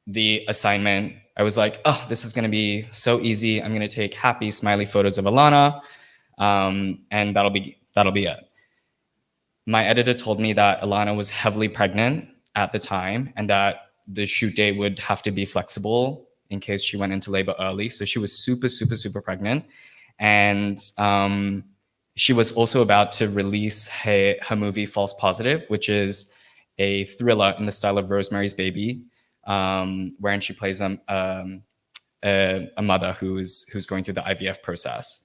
the assignment, I was like, oh, this is going to be so easy. I'm going to take happy, smiley photos of Ilana, and that'll be it. My editor told me that Ilana was heavily pregnant at the time and that the shoot date would have to be flexible in case she went into labor early. So she was super pregnant. And she was also about to release her movie False Positive, which is a thriller in the style of Rosemary's Baby, wherein she plays a mother who's going through the IVF process.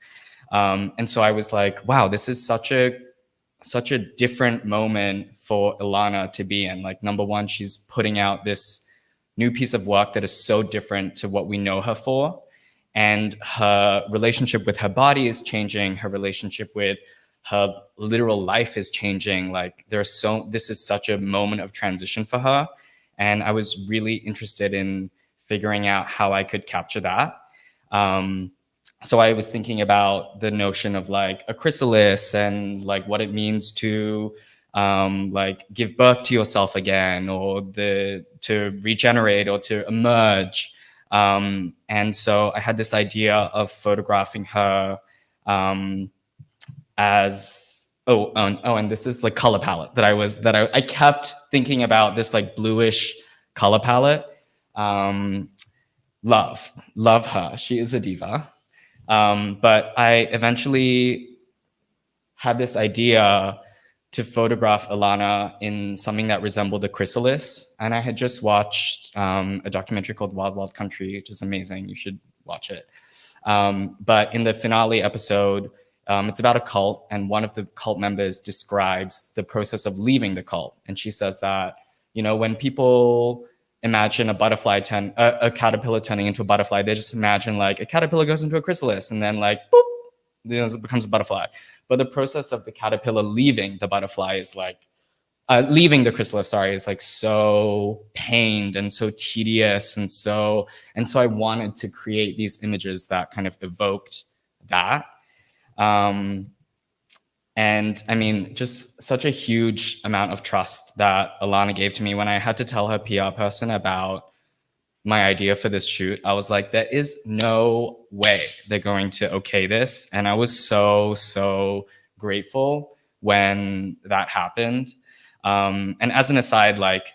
And so I was like, wow, this is such a different moment for Ilana to be in. Like, number one, she's putting out this new piece of work that is so different to what we know her for. And her relationship with her body is changing. Her relationship with her literal life is changing. Like, this is such a moment of transition for her. And I was really interested in figuring out how I could capture that. So I was thinking about the notion of like a chrysalis and like what it means to like give birth to yourself again, or to regenerate or to emerge. And so I had this idea of photographing her as and this is like color palette that I kept thinking about, this like bluish color palette. Love her. She is a diva. But I eventually had this idea to photograph Ilana in something that resembled a chrysalis. And I had just watched a documentary called Wild Wild Country, which is amazing. You should watch it. But in the finale episode, it's about a cult, and one of the cult members describes the process of leaving the cult. And she says that, you know, when people imagine a caterpillar turning into a butterfly, they just imagine like a caterpillar goes into a chrysalis and then like, boop, it becomes a butterfly. But the process of the caterpillar leaving the butterfly is like, leaving the chrysalis, is like so pained and so tedious. And so I wanted to create these images that kind of evoked that. And I mean, just such a huge amount of trust that Ilana gave to me when I had to tell her PR person about my idea for this shoot. I was like, there is no way they're going to okay this. And I was so grateful when that happened. And as an aside, like,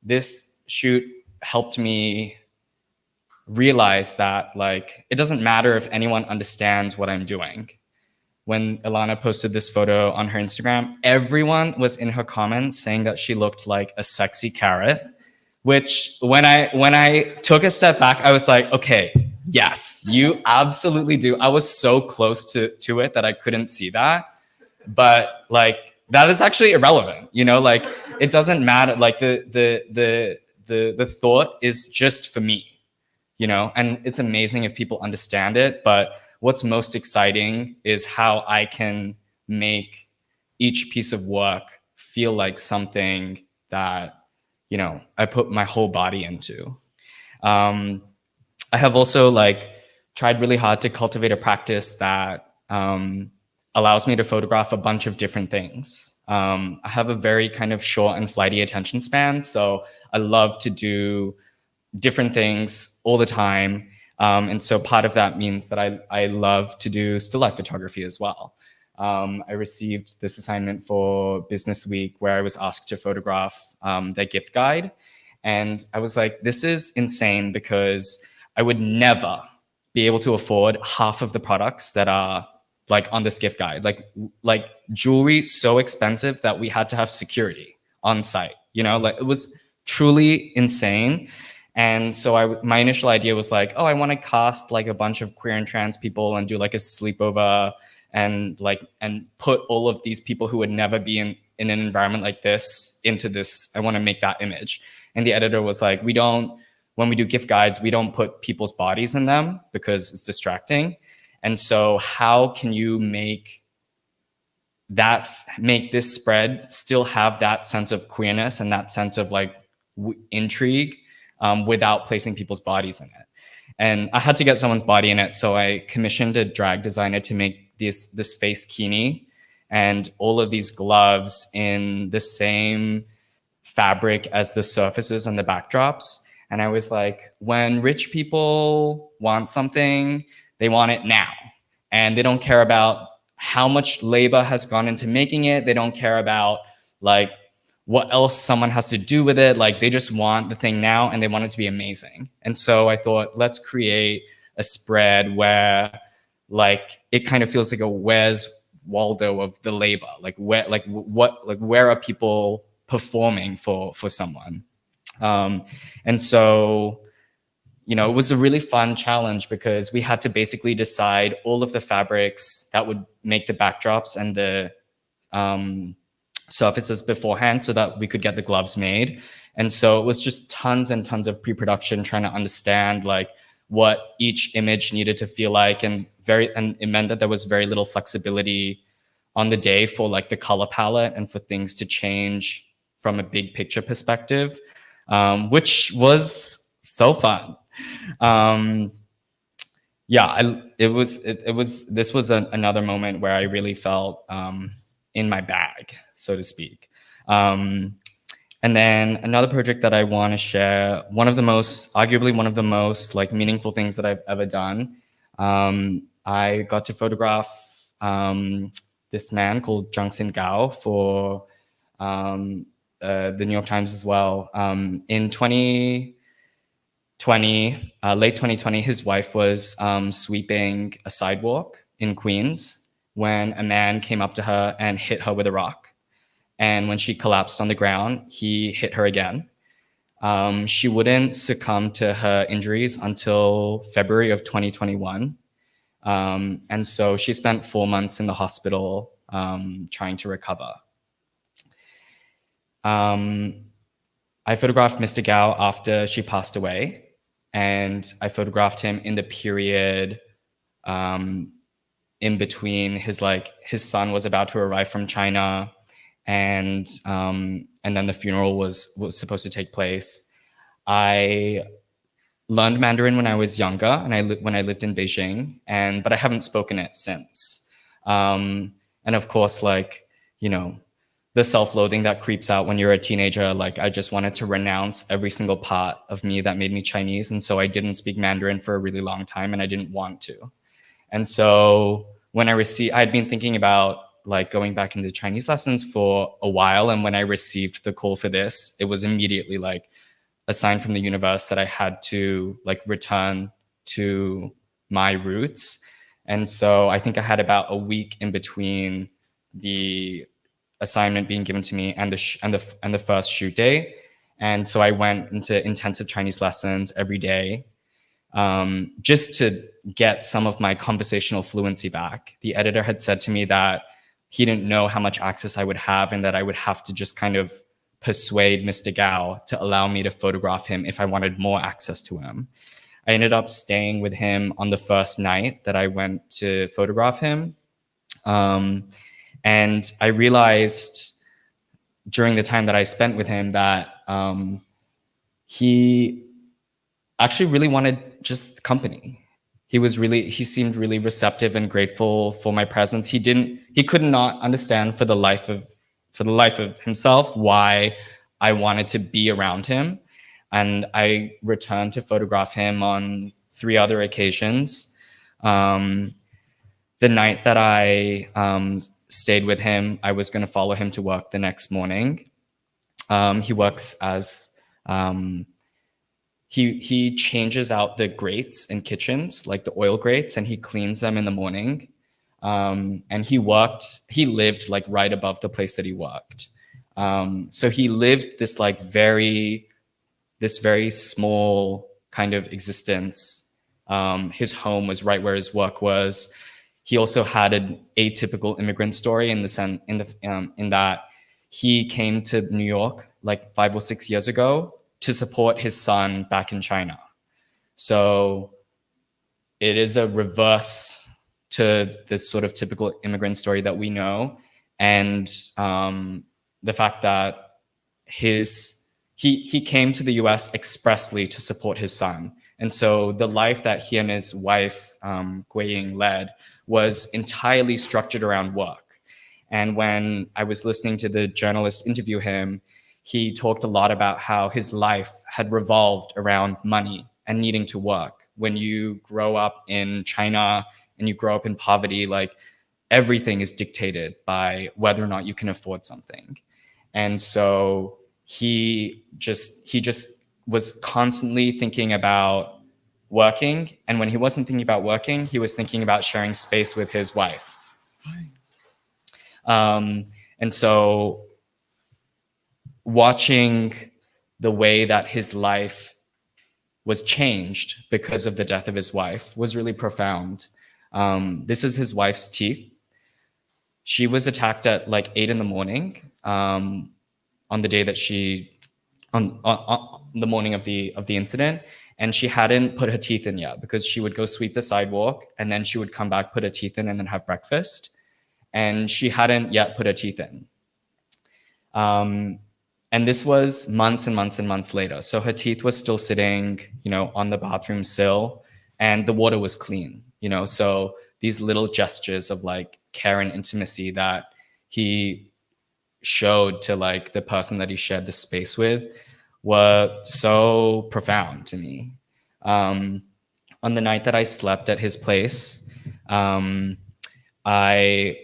this shoot helped me realize that, like, it doesn't matter if anyone understands what I'm doing. When Ilana posted this photo on her Instagram, everyone was in her comments saying that she looked like a sexy carrot, which when I took a step back, I was like, okay, yes, you absolutely do. I was so close to it that I couldn't see that. But like, that is actually irrelevant, you know, like, it doesn't matter. Like, the thought is just for me, you know, and it's amazing if people understand it. But what's most exciting is how I can make each piece of work feel like something that, you know, I put my whole body into. I have also like tried really hard to cultivate a practice that allows me to photograph a bunch of different things. I have a very kind of short and flighty attention span, so I love to do different things all the time. And so part of that means that I love to do still life photography as well. I received this assignment for Business Week where I was asked to photograph their gift guide. And I was like, this is insane, because I would never be able to afford half of the products that are like on this gift guide. Like jewelry so expensive that we had to have security on site, you know, like, it was truly insane. And so my initial idea was like, oh, I want to cast like a bunch of queer and trans people and do like a sleepover and put all of these people who would never be in an environment like this into this. I want to make that image. And the editor was like, when we do gift guides, we don't put people's bodies in them because it's distracting. And so how can you make this spread still have that sense of queerness and that sense of like intrigue, without placing people's bodies in it? And I had to get someone's body in it. So I commissioned a drag designer to make this face kini and all of these gloves in the same fabric as the surfaces and the backdrops. And I was like, when rich people want something, they want it now. And they don't care about how much labor has gone into making it. They don't care about like what else someone has to do with it. Like, they just want the thing now and they want it to be amazing. And so I thought, let's create a spread where like it kind of feels like a Where's Waldo of the labor. Like where are people performing for someone? And so, you know, it was a really fun challenge because we had to basically decide all of the fabrics that would make the backdrops and the surfaces beforehand so that we could get the gloves made. And so it was just tons and tons of pre-production, trying to understand like what each image needed to feel like, and it meant that there was very little flexibility on the day for like the color palette and for things to change from a big picture perspective, which was so fun. Yeah, this was another moment where I really felt in my bag, so to speak. And then another project that I want to share, arguably one of the most like meaningful things that I've ever done. I got to photograph this man called Jungsin Gao for the New York Times as well. In 2020, late 2020, his wife was sweeping a sidewalk in Queens when a man came up to her and hit her with a rock. And when she collapsed on the ground, he hit her again. She wouldn't succumb to her injuries until February of 2021. And so she spent 4 months in the hospital trying to recover. I photographed Mr. Gao after she passed away, and I photographed him in the period in between his son was about to arrive from China, and then the funeral was supposed to take place. I learned Mandarin when I was younger, and when I lived in Beijing, but I haven't spoken it since. And of course, the self-loathing that creeps out when you're a teenager, I just wanted to renounce every single part of me that made me Chinese, and so I didn't speak Mandarin for a really long time, and I didn't want to. And so when I'd been thinking about going back into Chinese lessons for a while, and when I received the call for this, it was immediately a sign from the universe that I had to return to my roots. And so I think I had about a week in between the assignment being given to me and the first shoot day, and so I went into intensive Chinese lessons every day, just to get some of my conversational fluency back. The editor had said to me that he didn't know how much access I would have, and that I would have to just kind of persuade Mr. Gao to allow me to photograph him if I wanted more access to him. I ended up staying with him on the first night that I went to photograph him. And I realized during the time that I spent with him that he actually really wanted just company. He seemed really receptive and grateful for my presence. He could not understand for the life of himself why I wanted to be around him. And I returned to photograph him on 3 other occasions. The night that I stayed with him, I was going to follow him to work the next morning. He works as he changes out the grates in kitchens, like the oil grates, and he cleans them in the morning. And he lived right above the place that he worked. So he lived this very small kind of existence. His home was right where his work was. He also had an atypical immigrant story in that he came to New York 5 or 6 years ago to support his son back in China. So it is a reverse to this sort of typical immigrant story that we know. And the fact that he came to the US expressly to support his son. And so the life that he and his wife, Guiying, led was entirely structured around work. And when I was listening to the journalist interview him, he talked a lot about how his life had revolved around money and needing to work. When you grow up in China and you grow up in poverty, everything is dictated by whether or not you can afford something. And so he just was constantly thinking about working. And when he wasn't thinking about working, he was thinking about sharing space with his wife. And so watching the way that his life was changed because of the death of his wife was really profound. This is his wife's teeth. She was attacked at 8 a.m. On the day that on the morning of the incident, and she hadn't put her teeth in yet because she would go sweep the sidewalk and then she would come back, put her teeth in, and then have breakfast. And she hadn't yet put her teeth in. And this was months and months and months later. So her teeth was still sitting, on the bathroom sill, and the water was clean, So these little gestures of like care and intimacy that he showed to like the person that he shared the space with were so profound to me. On the night that I slept at his place, I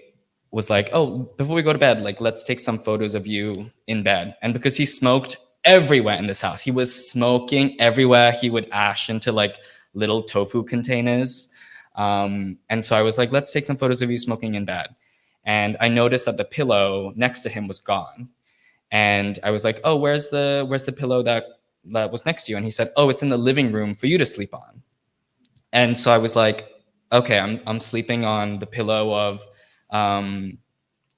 was like, oh, before we go to bed, like, let's take some photos of you in bed. And because he smoked everywhere in this house, he was smoking everywhere. He would ash into like little tofu containers. And so I was like, let's take some photos of you smoking in bed. And I noticed that the pillow next to him was gone. And I was like, oh, where's the pillow that was next to you? And he said, oh, it's in the living room for you to sleep on. And so I was like, okay, I'm sleeping on the pillow of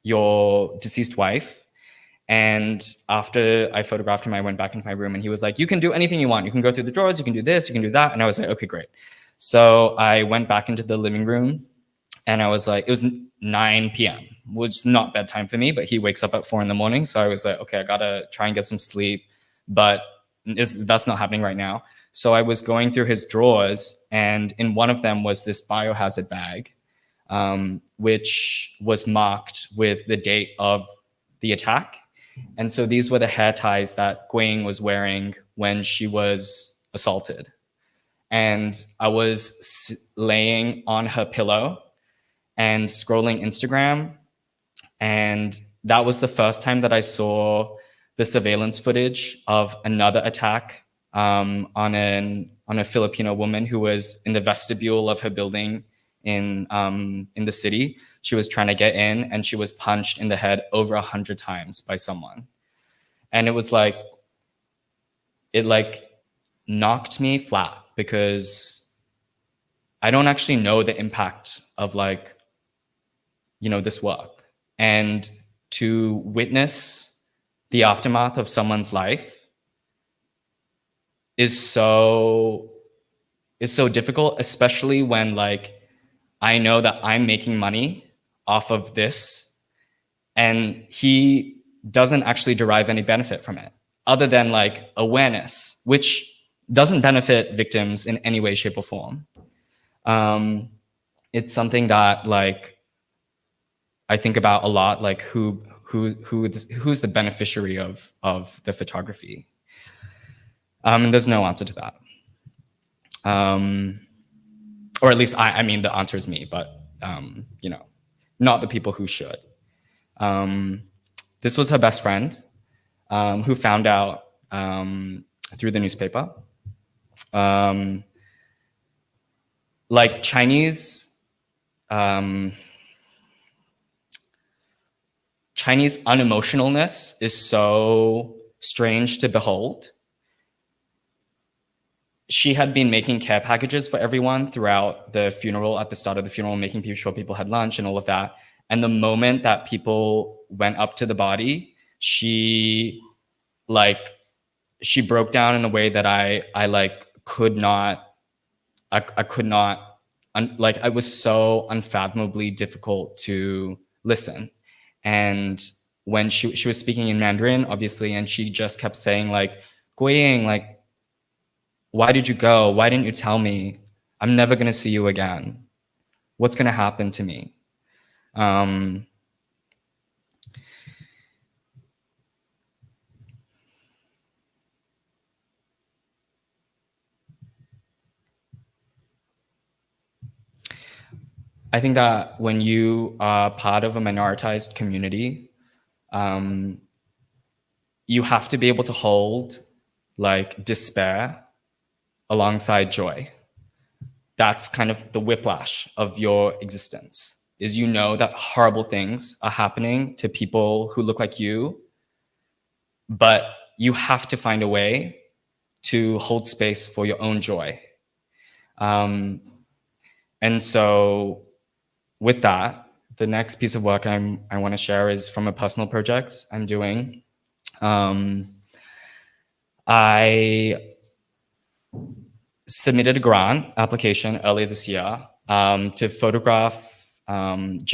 your deceased wife. And after I photographed him, I went back into my room and he was like, you can do anything you want. You can go through the drawers, you can do this, you can do that. And I was like, okay, great. So I went back into the living room and I was like, it was 9 p.m., which is not bedtime for me, but he wakes up at 4 a.m. So I was like, okay, I gotta try and get some sleep, but that's not happening right now. So I was going through his drawers, and in one of them was this biohazard bag, which was marked with the date of the attack. And so these were the hair ties that Guiying was wearing when she was assaulted. And I was laying on her pillow and scrolling Instagram. And that was the first time that I saw the surveillance footage of another attack on a Filipino woman who was in the vestibule of her building in the city. She was trying to get in and she was punched in the head over 100 times by someone. And it was like, it like knocked me flat because I don't actually know the impact of like, this work. And to witness the aftermath of someone's life is so difficult, especially when like I know that I'm making money off of this and he doesn't actually derive any benefit from it other than like awareness, which doesn't benefit victims in any way, shape, or form. It's something that like I think about a lot, like who's the beneficiary of the photography. And there's no answer to that. Or at least I mean, the answer is me, but not the people who should. This was her best friend who found out through the newspaper. Like Chinese unemotionalness is so strange to behold. She had been making care packages for everyone throughout the funeral, at the start of the funeral, making sure people had lunch and all of that. And the moment that people went up to the body, she broke down in a way that I could not, it was so unfathomably difficult to listen. And when she was speaking in Mandarin, obviously, and she just kept saying like, Guiying, like, why did you go? Why didn't you tell me? I'm never going to see you again. What's going to happen to me? I think that when you are part of a minoritized community, you have to be able to hold like despair alongside joy. That's kind of the whiplash of your existence, is that horrible things are happening to people who look like you, but you have to find a way to hold space for your own joy. And so with that, the next piece of work I want to share is from a personal project I'm doing. I submitted a grant application earlier this year to photograph AAPI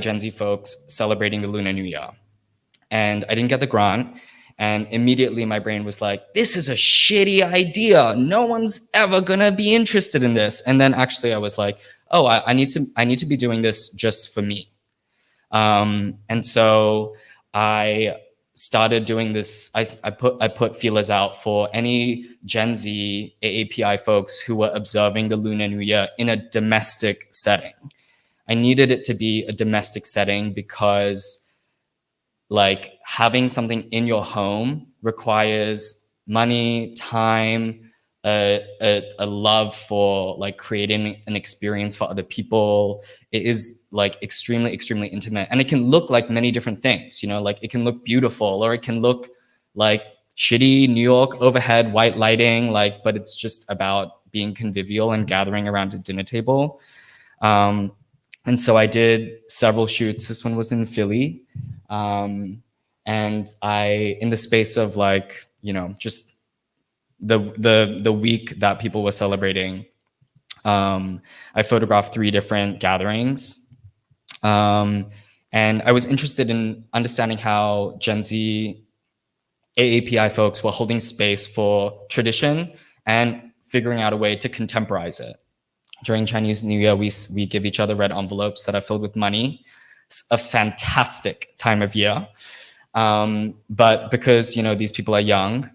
Gen Z folks celebrating the Lunar New Year. and I didn't get the grant. And immediately my brain was like, this is a shitty idea. No one's ever gonna be interested in this. And then actually I was like, oh, I need to be doing this just for me. And so I started doing this. I put feelers out for any Gen Z AAPI folks who were observing the Lunar New Year in a domestic setting. I needed it to be a domestic setting because like having something in your home requires money, time, a love for like creating an experience for other people. It is like extremely intimate, and it can look like many different things, you know, like it can look beautiful or it can look like shitty New York overhead white lighting, like, but it's just about being convivial and gathering around a dinner table. And so I did several shoots. This one was in Philly. And I, in the space of like, you know, just the week that people were celebrating, I photographed 3 different gatherings. And I was interested in understanding how Gen Z AAPI folks were holding space for tradition and figuring out a way to contemporize it. During Chinese New Year, we give each other red envelopes that are filled with money. It's a fantastic time of year. But because, you know, these people are young,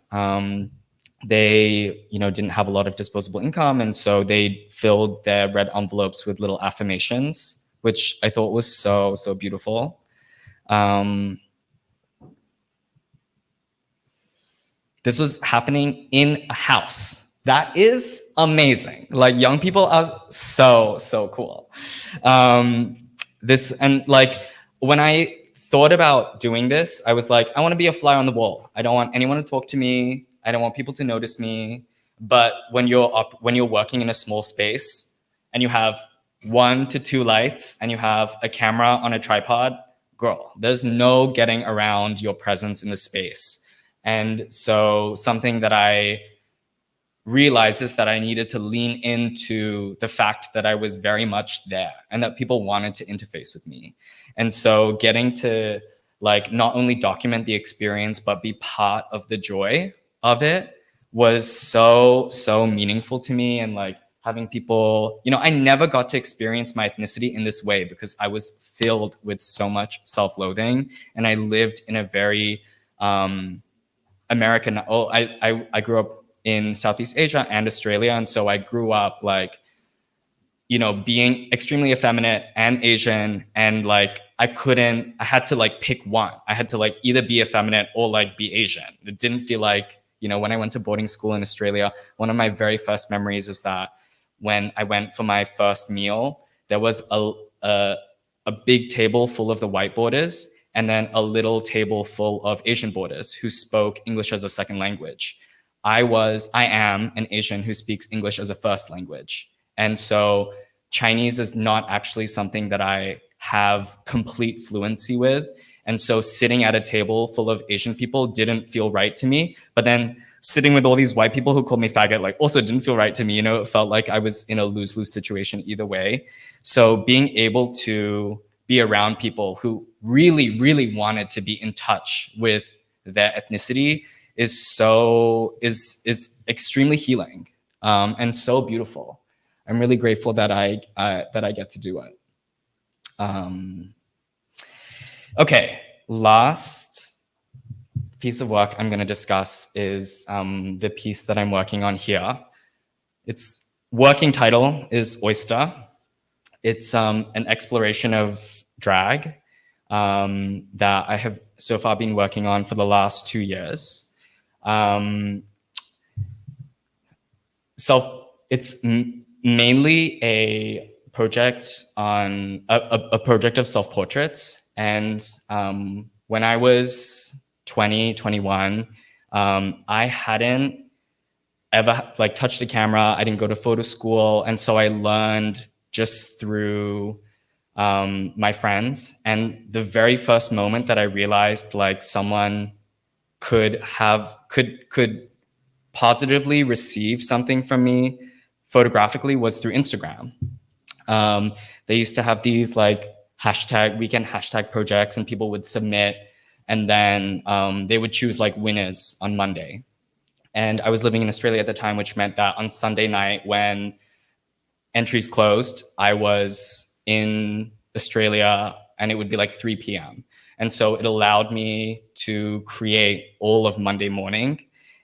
they, you know, didn't have a lot of disposable income. And so they filled their red envelopes with little affirmations, which I thought was so beautiful. This was happening in a house. That is amazing. Like young people are so cool. When I thought about doing this, I was like, I want to be a fly on the wall. I don't want anyone to talk to me. I don't want people to notice me. But when you're working in a small space and you have 1 to 2 lights and you have a camera on a tripod, girl, there's no getting around your presence in the space. And so something that I realized is that I needed to lean into the fact that I was very much there and that people wanted to interface with me. And so getting to like not only document the experience, but be part of the joy of it was so meaningful to me. And like having people, you know, I never got to experience my ethnicity in this way because I was filled with so much self-loathing. And I lived in a very American, I grew up in Southeast Asia and Australia. And so I grew up like, you know, being extremely effeminate and Asian, and like I had to like pick one. I had to like either be effeminate or like be Asian. It didn't feel like, you know, when I went to boarding school in Australia, one of my very first memories is that when I went for my first meal, there was a big table full of the white boarders and then a little table full of Asian boarders who spoke English as a second language. I am an Asian who speaks English as a first language. And so Chinese is not actually something that I have complete fluency with. And so sitting at a table full of Asian people didn't feel right to me. But then sitting with all these white people who called me faggot, like also didn't feel right to me. You know, it felt like I was in a lose-lose situation either way. So being able to be around people who really wanted to be in touch with their ethnicity is extremely healing and so beautiful. I'm really grateful that I get to do it. Okay, last piece of work I'm going to discuss is the piece that I'm working on here. Its working title is Oyster. It's an exploration of drag that I have so far been working on for the last 2 years. It's mainly a project on a project of self-portraits. And when I was 21, I hadn't ever like touched a camera. I didn't go to photo school. And so I learned just through my friends. And the very first moment that I realized like someone could positively receive something from me photographically was through Instagram. They used to have these like weekend hashtag projects, and people would submit, and then they would choose like winners on Monday. And I was living in Australia at the time, which meant that on Sunday night when entries closed, I was in Australia and it would be like 3 p.m. And so it allowed me to create all of Monday morning.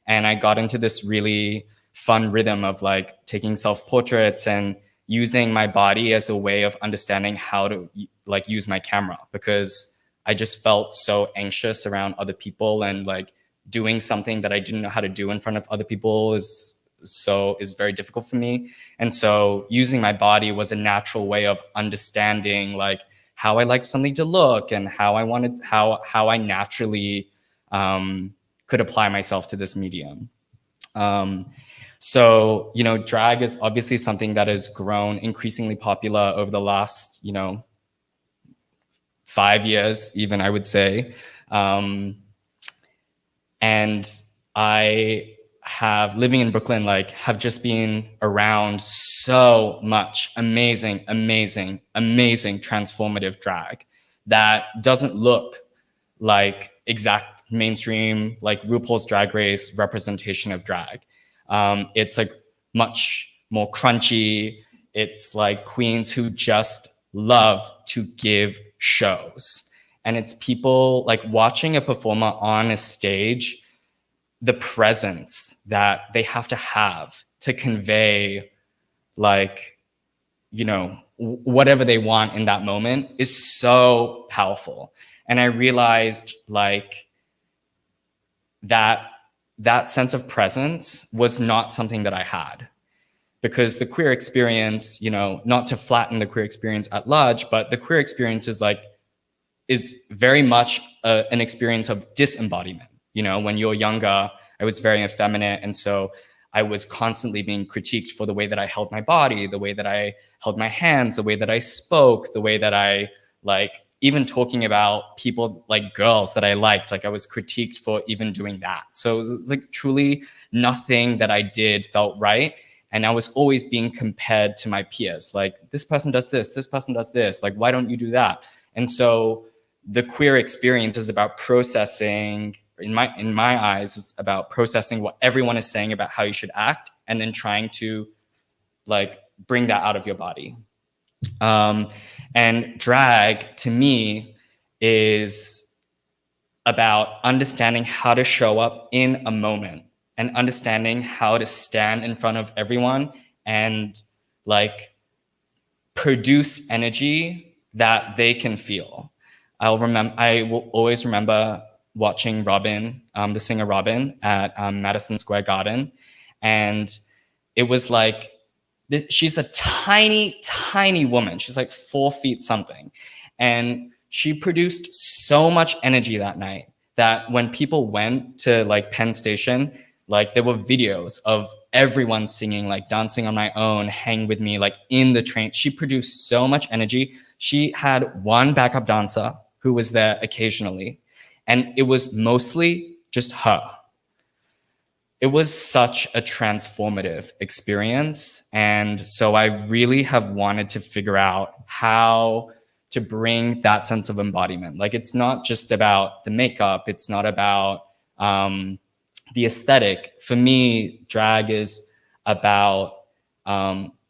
And I got into this really fun rhythm of like taking self-portraits and using my body as a way of understanding how to like use my camera, because I just felt so anxious around other people, and like doing something that I didn't know how to do in front of other people is very difficult for me. And so using my body was a natural way of understanding like how I liked something to look and how I naturally could apply myself to this medium. So, you know, drag is obviously something that has grown increasingly popular over the last, you know, 5 years, even, I would say. And I have, living in Brooklyn, like have just been around so much amazing transformative drag that doesn't look like exact mainstream, like RuPaul's Drag Race representation of drag. It's like much more crunchy. It's like queens who just love to give shows. And it's people like watching a performer on a stage, the presence that they have to convey, like, you know, whatever they want in that moment is so powerful. And I realized like that sense of presence was not something that I had, because the queer experience, you know, not to flatten the queer experience at large, but the queer experience is very much an experience of disembodiment. You know, when you're younger, I was very effeminate. And so I was constantly being critiqued for the way that I held my body, the way that I held my hands, the way that I spoke, the way that I, like, even talking about people, like girls that I liked, like I was critiqued for even doing that. So it was like truly nothing that I did felt right. And I was always being compared to my peers. Like, this person does this person does this. Like, why don't you do that? And so the queer experience is about processing, in my eyes, is about processing what everyone is saying about how you should act, and then trying to like bring that out of your body. And drag to me is about understanding how to show up in a moment and understanding how to stand in front of everyone and like produce energy that they can feel. I will always remember watching Robin, the singer Robin, at Madison Square Garden. And it was like, she's a tiny, tiny woman. She's like 4 feet something. And she produced so much energy that night that when people went to like Penn Station, like there were videos of everyone singing, like Dancing on My Own, Hang With Me, like in the train. She produced so much energy. She had one backup dancer who was there occasionally, and it was mostly just her. It was such a transformative experience. And so I really have wanted to figure out how to bring that sense of embodiment. Like, it's not just about the makeup. It's not about the aesthetic. For me, drag is about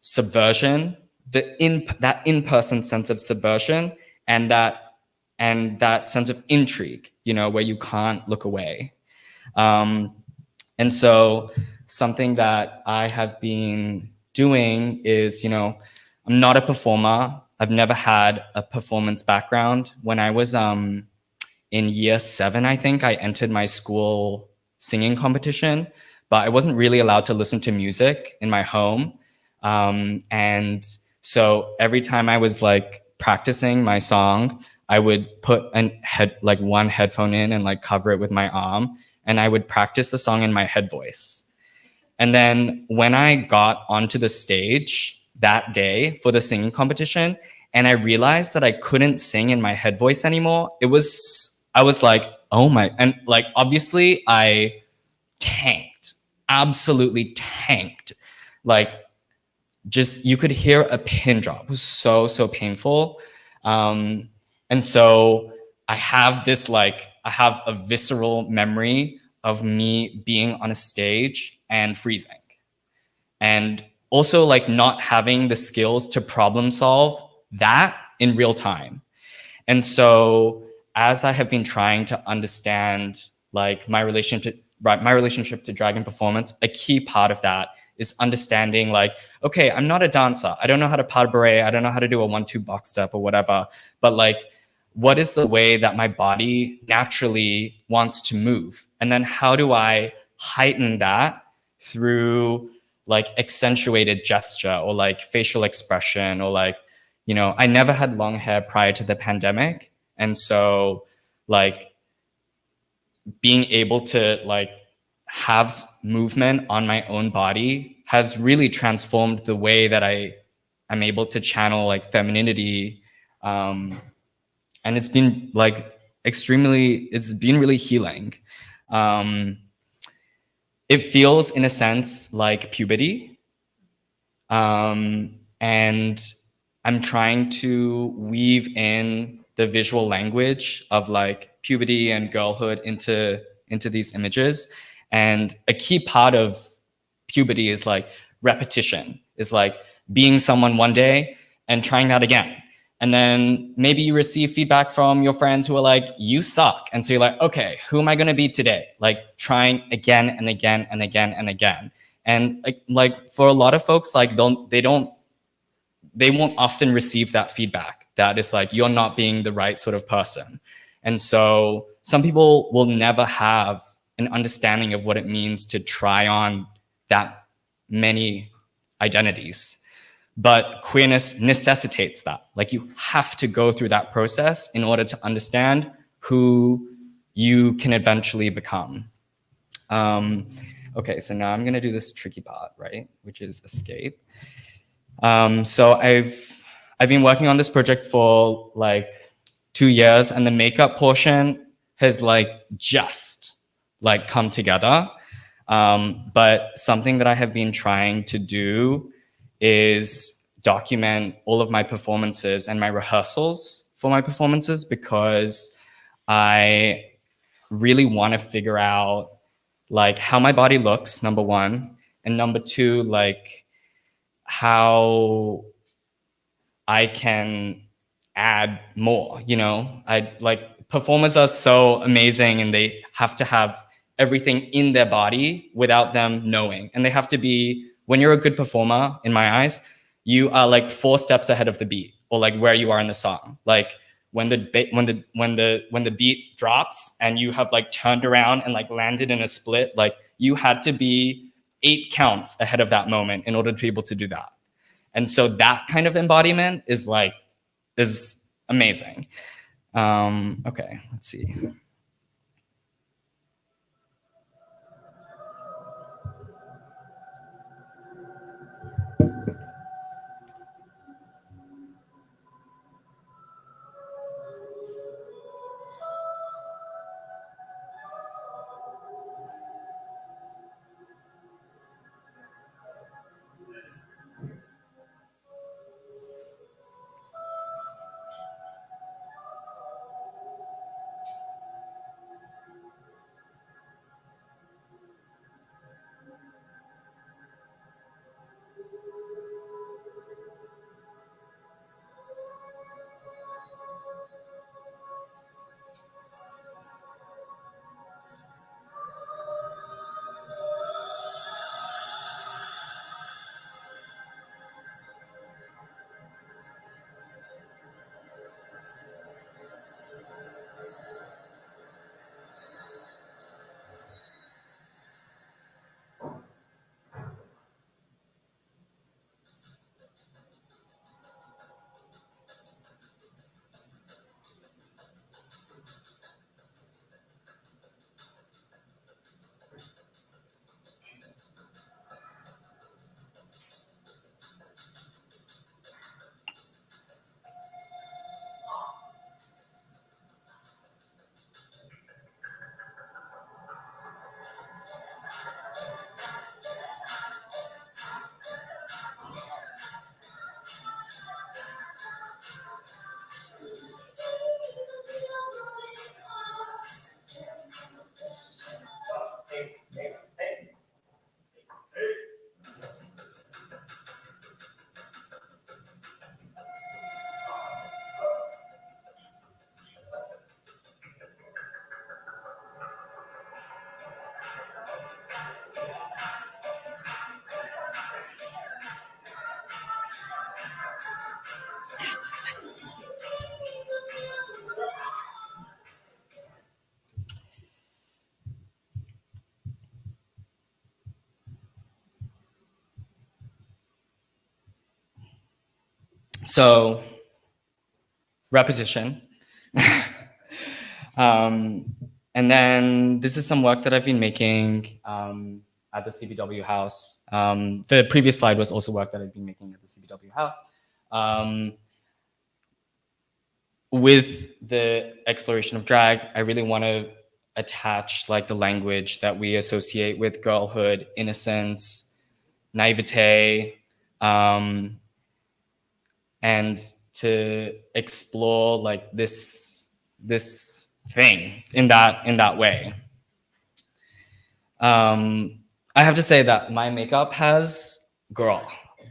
subversion, that in-person sense of subversion, and that sense of intrigue, you know, where you can't look away. And so something that I have been doing is, you know, I'm not a performer. I've never had a performance background. When I was in year 7, I think, I entered my school singing competition, but I wasn't really allowed to listen to music in my home. And so every time I was like practicing my song, I would put one headphone in and like cover it with my arm, and I would practice the song in my head voice. And then when I got onto the stage that day for the singing competition, and I realized that I couldn't sing in my head voice anymore, I was like, oh my, and like, obviously I tanked, absolutely tanked. Like, just, you could hear a pin drop. It was so painful. And so I have this like I have a visceral memory of me being on a stage and freezing. And also like not having the skills to problem solve that in real time. And so as I have been trying to understand like my relationship to drag and performance, a key part of that is understanding like, okay, I'm not a dancer. I don't know how to pas de bourrée. I don't know how to do a 1-2 box step or whatever. But like, what is the way that my body naturally wants to move? And then how do I heighten that through like accentuated gesture or like facial expression or like, you know, I never had long hair prior to the pandemic. And so like being able to like have movement on my own body has really transformed the way that I'm able to channel like femininity. And it's been like it's been really healing. It feels in a sense like puberty. And I'm trying to weave in the visual language of like puberty and girlhood into these images. And a key part of puberty is like repetition, is like being someone one day and trying that again. And then maybe you receive feedback from your friends who are like, you suck. And so you're like, okay, who am I going to be today? Like trying again and again and again and again. And like for a lot of folks, like they won't often receive that feedback that is like, you're not being the right sort of person. And so some people will never have an understanding of what it means to try on that many identities. But queerness necessitates that. Like you have to go through that process in order to understand who you can eventually become. Okay, so now I'm gonna do this tricky part, right? Which is escape. So I've been working on this project for like 2 years, and the makeup portion has like just like come together. But something that I have been trying to do is document all of my performances and my rehearsals for my performances, because I really want to figure out like how my body looks, number one, and number two, like how I can add more, you know? Performers are so amazing, and they have to have everything in their body without them knowing. And they have to be, when you're a good performer, in my eyes, you are like 4 steps ahead of the beat, or like where you are in the song. Like when the beat drops and you have like turned around and like landed in a split, like you had to be 8 counts ahead of that moment in order to be able to do that. And so that kind of embodiment is amazing. Okay, let's see. So repetition. And then this is some work that I've been making at the CBW house. The previous slide was also work that I've been making at the CBW house. With the exploration of drag, I really want to attach like the language that we associate with girlhood, innocence, naivete, and to explore like this thing in that way. I have to say that my makeup has, girl,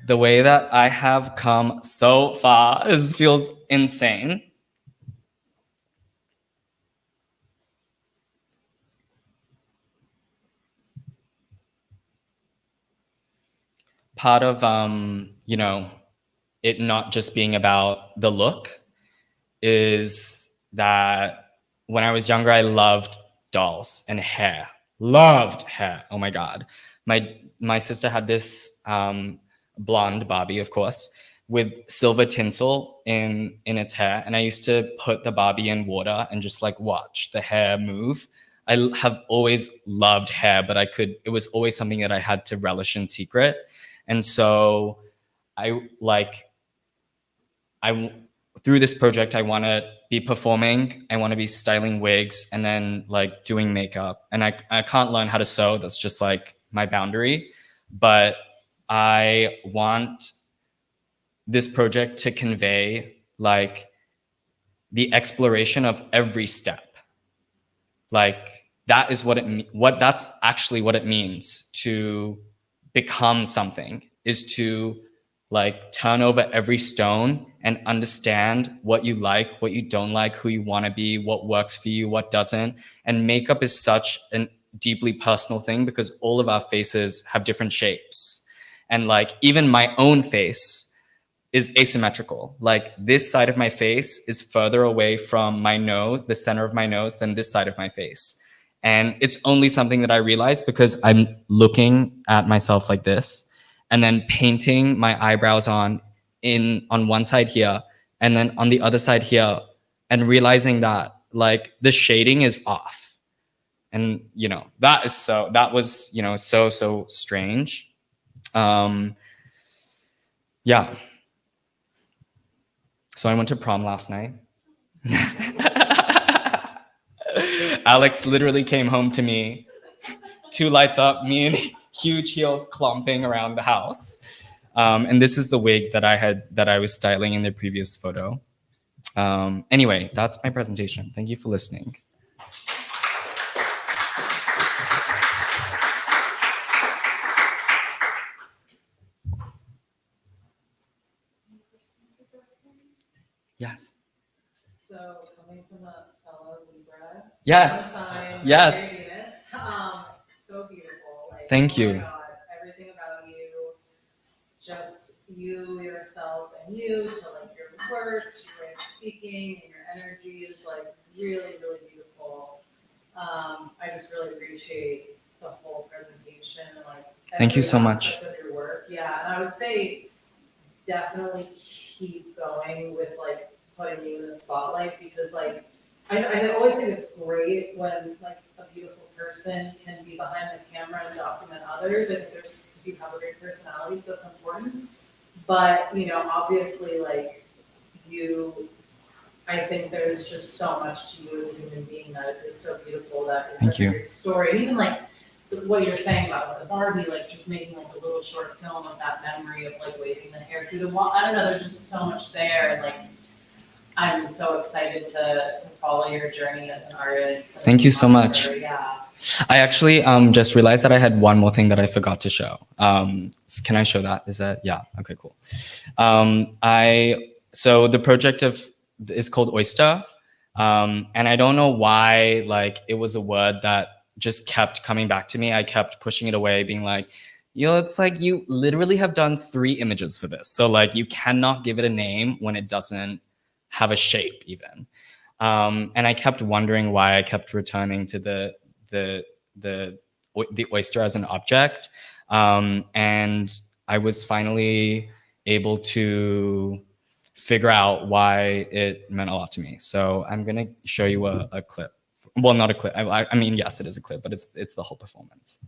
the way that I have come so far feels insane. Part of you know, it not just being about the look is that when I was younger, I loved dolls and hair. Loved hair. Oh my God. My sister had this blonde Barbie, of course, with silver tinsel in its hair. And I used to put the Barbie in water and just like watch the hair move. I have always loved hair, but it was always something that I had to relish in secret. And so through this project, I want to be performing, I want to be styling wigs, and then like doing makeup. And I can't learn how to sew. That's just like my boundary. But I want this project to convey like the exploration of every step. Like that is that's actually what it means to become something, is to like turn over every stone and understand what you like, what you don't like, who you want to be, what works for you, what doesn't. And makeup is such a deeply personal thing because all of our faces have different shapes. And like even my own face is asymmetrical. Like this side of my face is further away from my nose, the center of my nose, than this side of my face. And it's only something that I realize because I'm looking at myself like this and then painting my eyebrows on one side here and then on the other side here, and realizing that like the shading is off. And you know, that was, you know, so strange. Yeah. So I went to prom last night. Alex literally came home to me, 2 lights up, me in huge heels clomping around the house. And this is the wig that I was styling in the previous photo. Anyway, that's my presentation. Thank you for listening. Yes. So coming from a fellow Libra. Yes. Sign, Yes. Venus, so beautiful. Like, Thank oh you. My God, everything about you, just you, yourself, and you, to like your work, to your way of speaking, and your energy is like really, really beautiful. I just really appreciate the whole presentation and like. Thank you so every much. aspect of your work. Yeah, and I would say definitely keep going with like putting you in the spotlight, because like I always think it's great when like a beautiful person can be behind the camera and document others. I think because you have a great personality, so it's important. But you know, obviously, like I think there's just so much to you as a human being that is so beautiful. That is such a great story. And even like what you're saying about the Barbie, like just making like a little short film of that memory of like waving the hair through the wall. I don't know, there's just so much there, and like I'm so excited to follow your journey as an artist. Thank you so much. Yeah. I actually just realized that I had one more thing that I forgot to show. Can I show that? Is that, yeah, okay, cool. So the project is called Oyster. And I don't know why, like it was a word that just kept coming back to me. I kept pushing it away, being like, you know, it's like you literally have done 3 images for this. So like you cannot give it a name when it doesn't have a shape even. And I kept wondering why I kept returning to the oyster as an object. And I was finally able to figure out why it meant a lot to me. So I'm gonna show you a clip. Well, not a clip. I mean, yes, it is a clip, but it's the whole performance.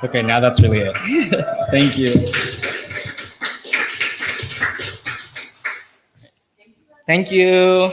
Okay, now that's really it. Thank you. Thank you.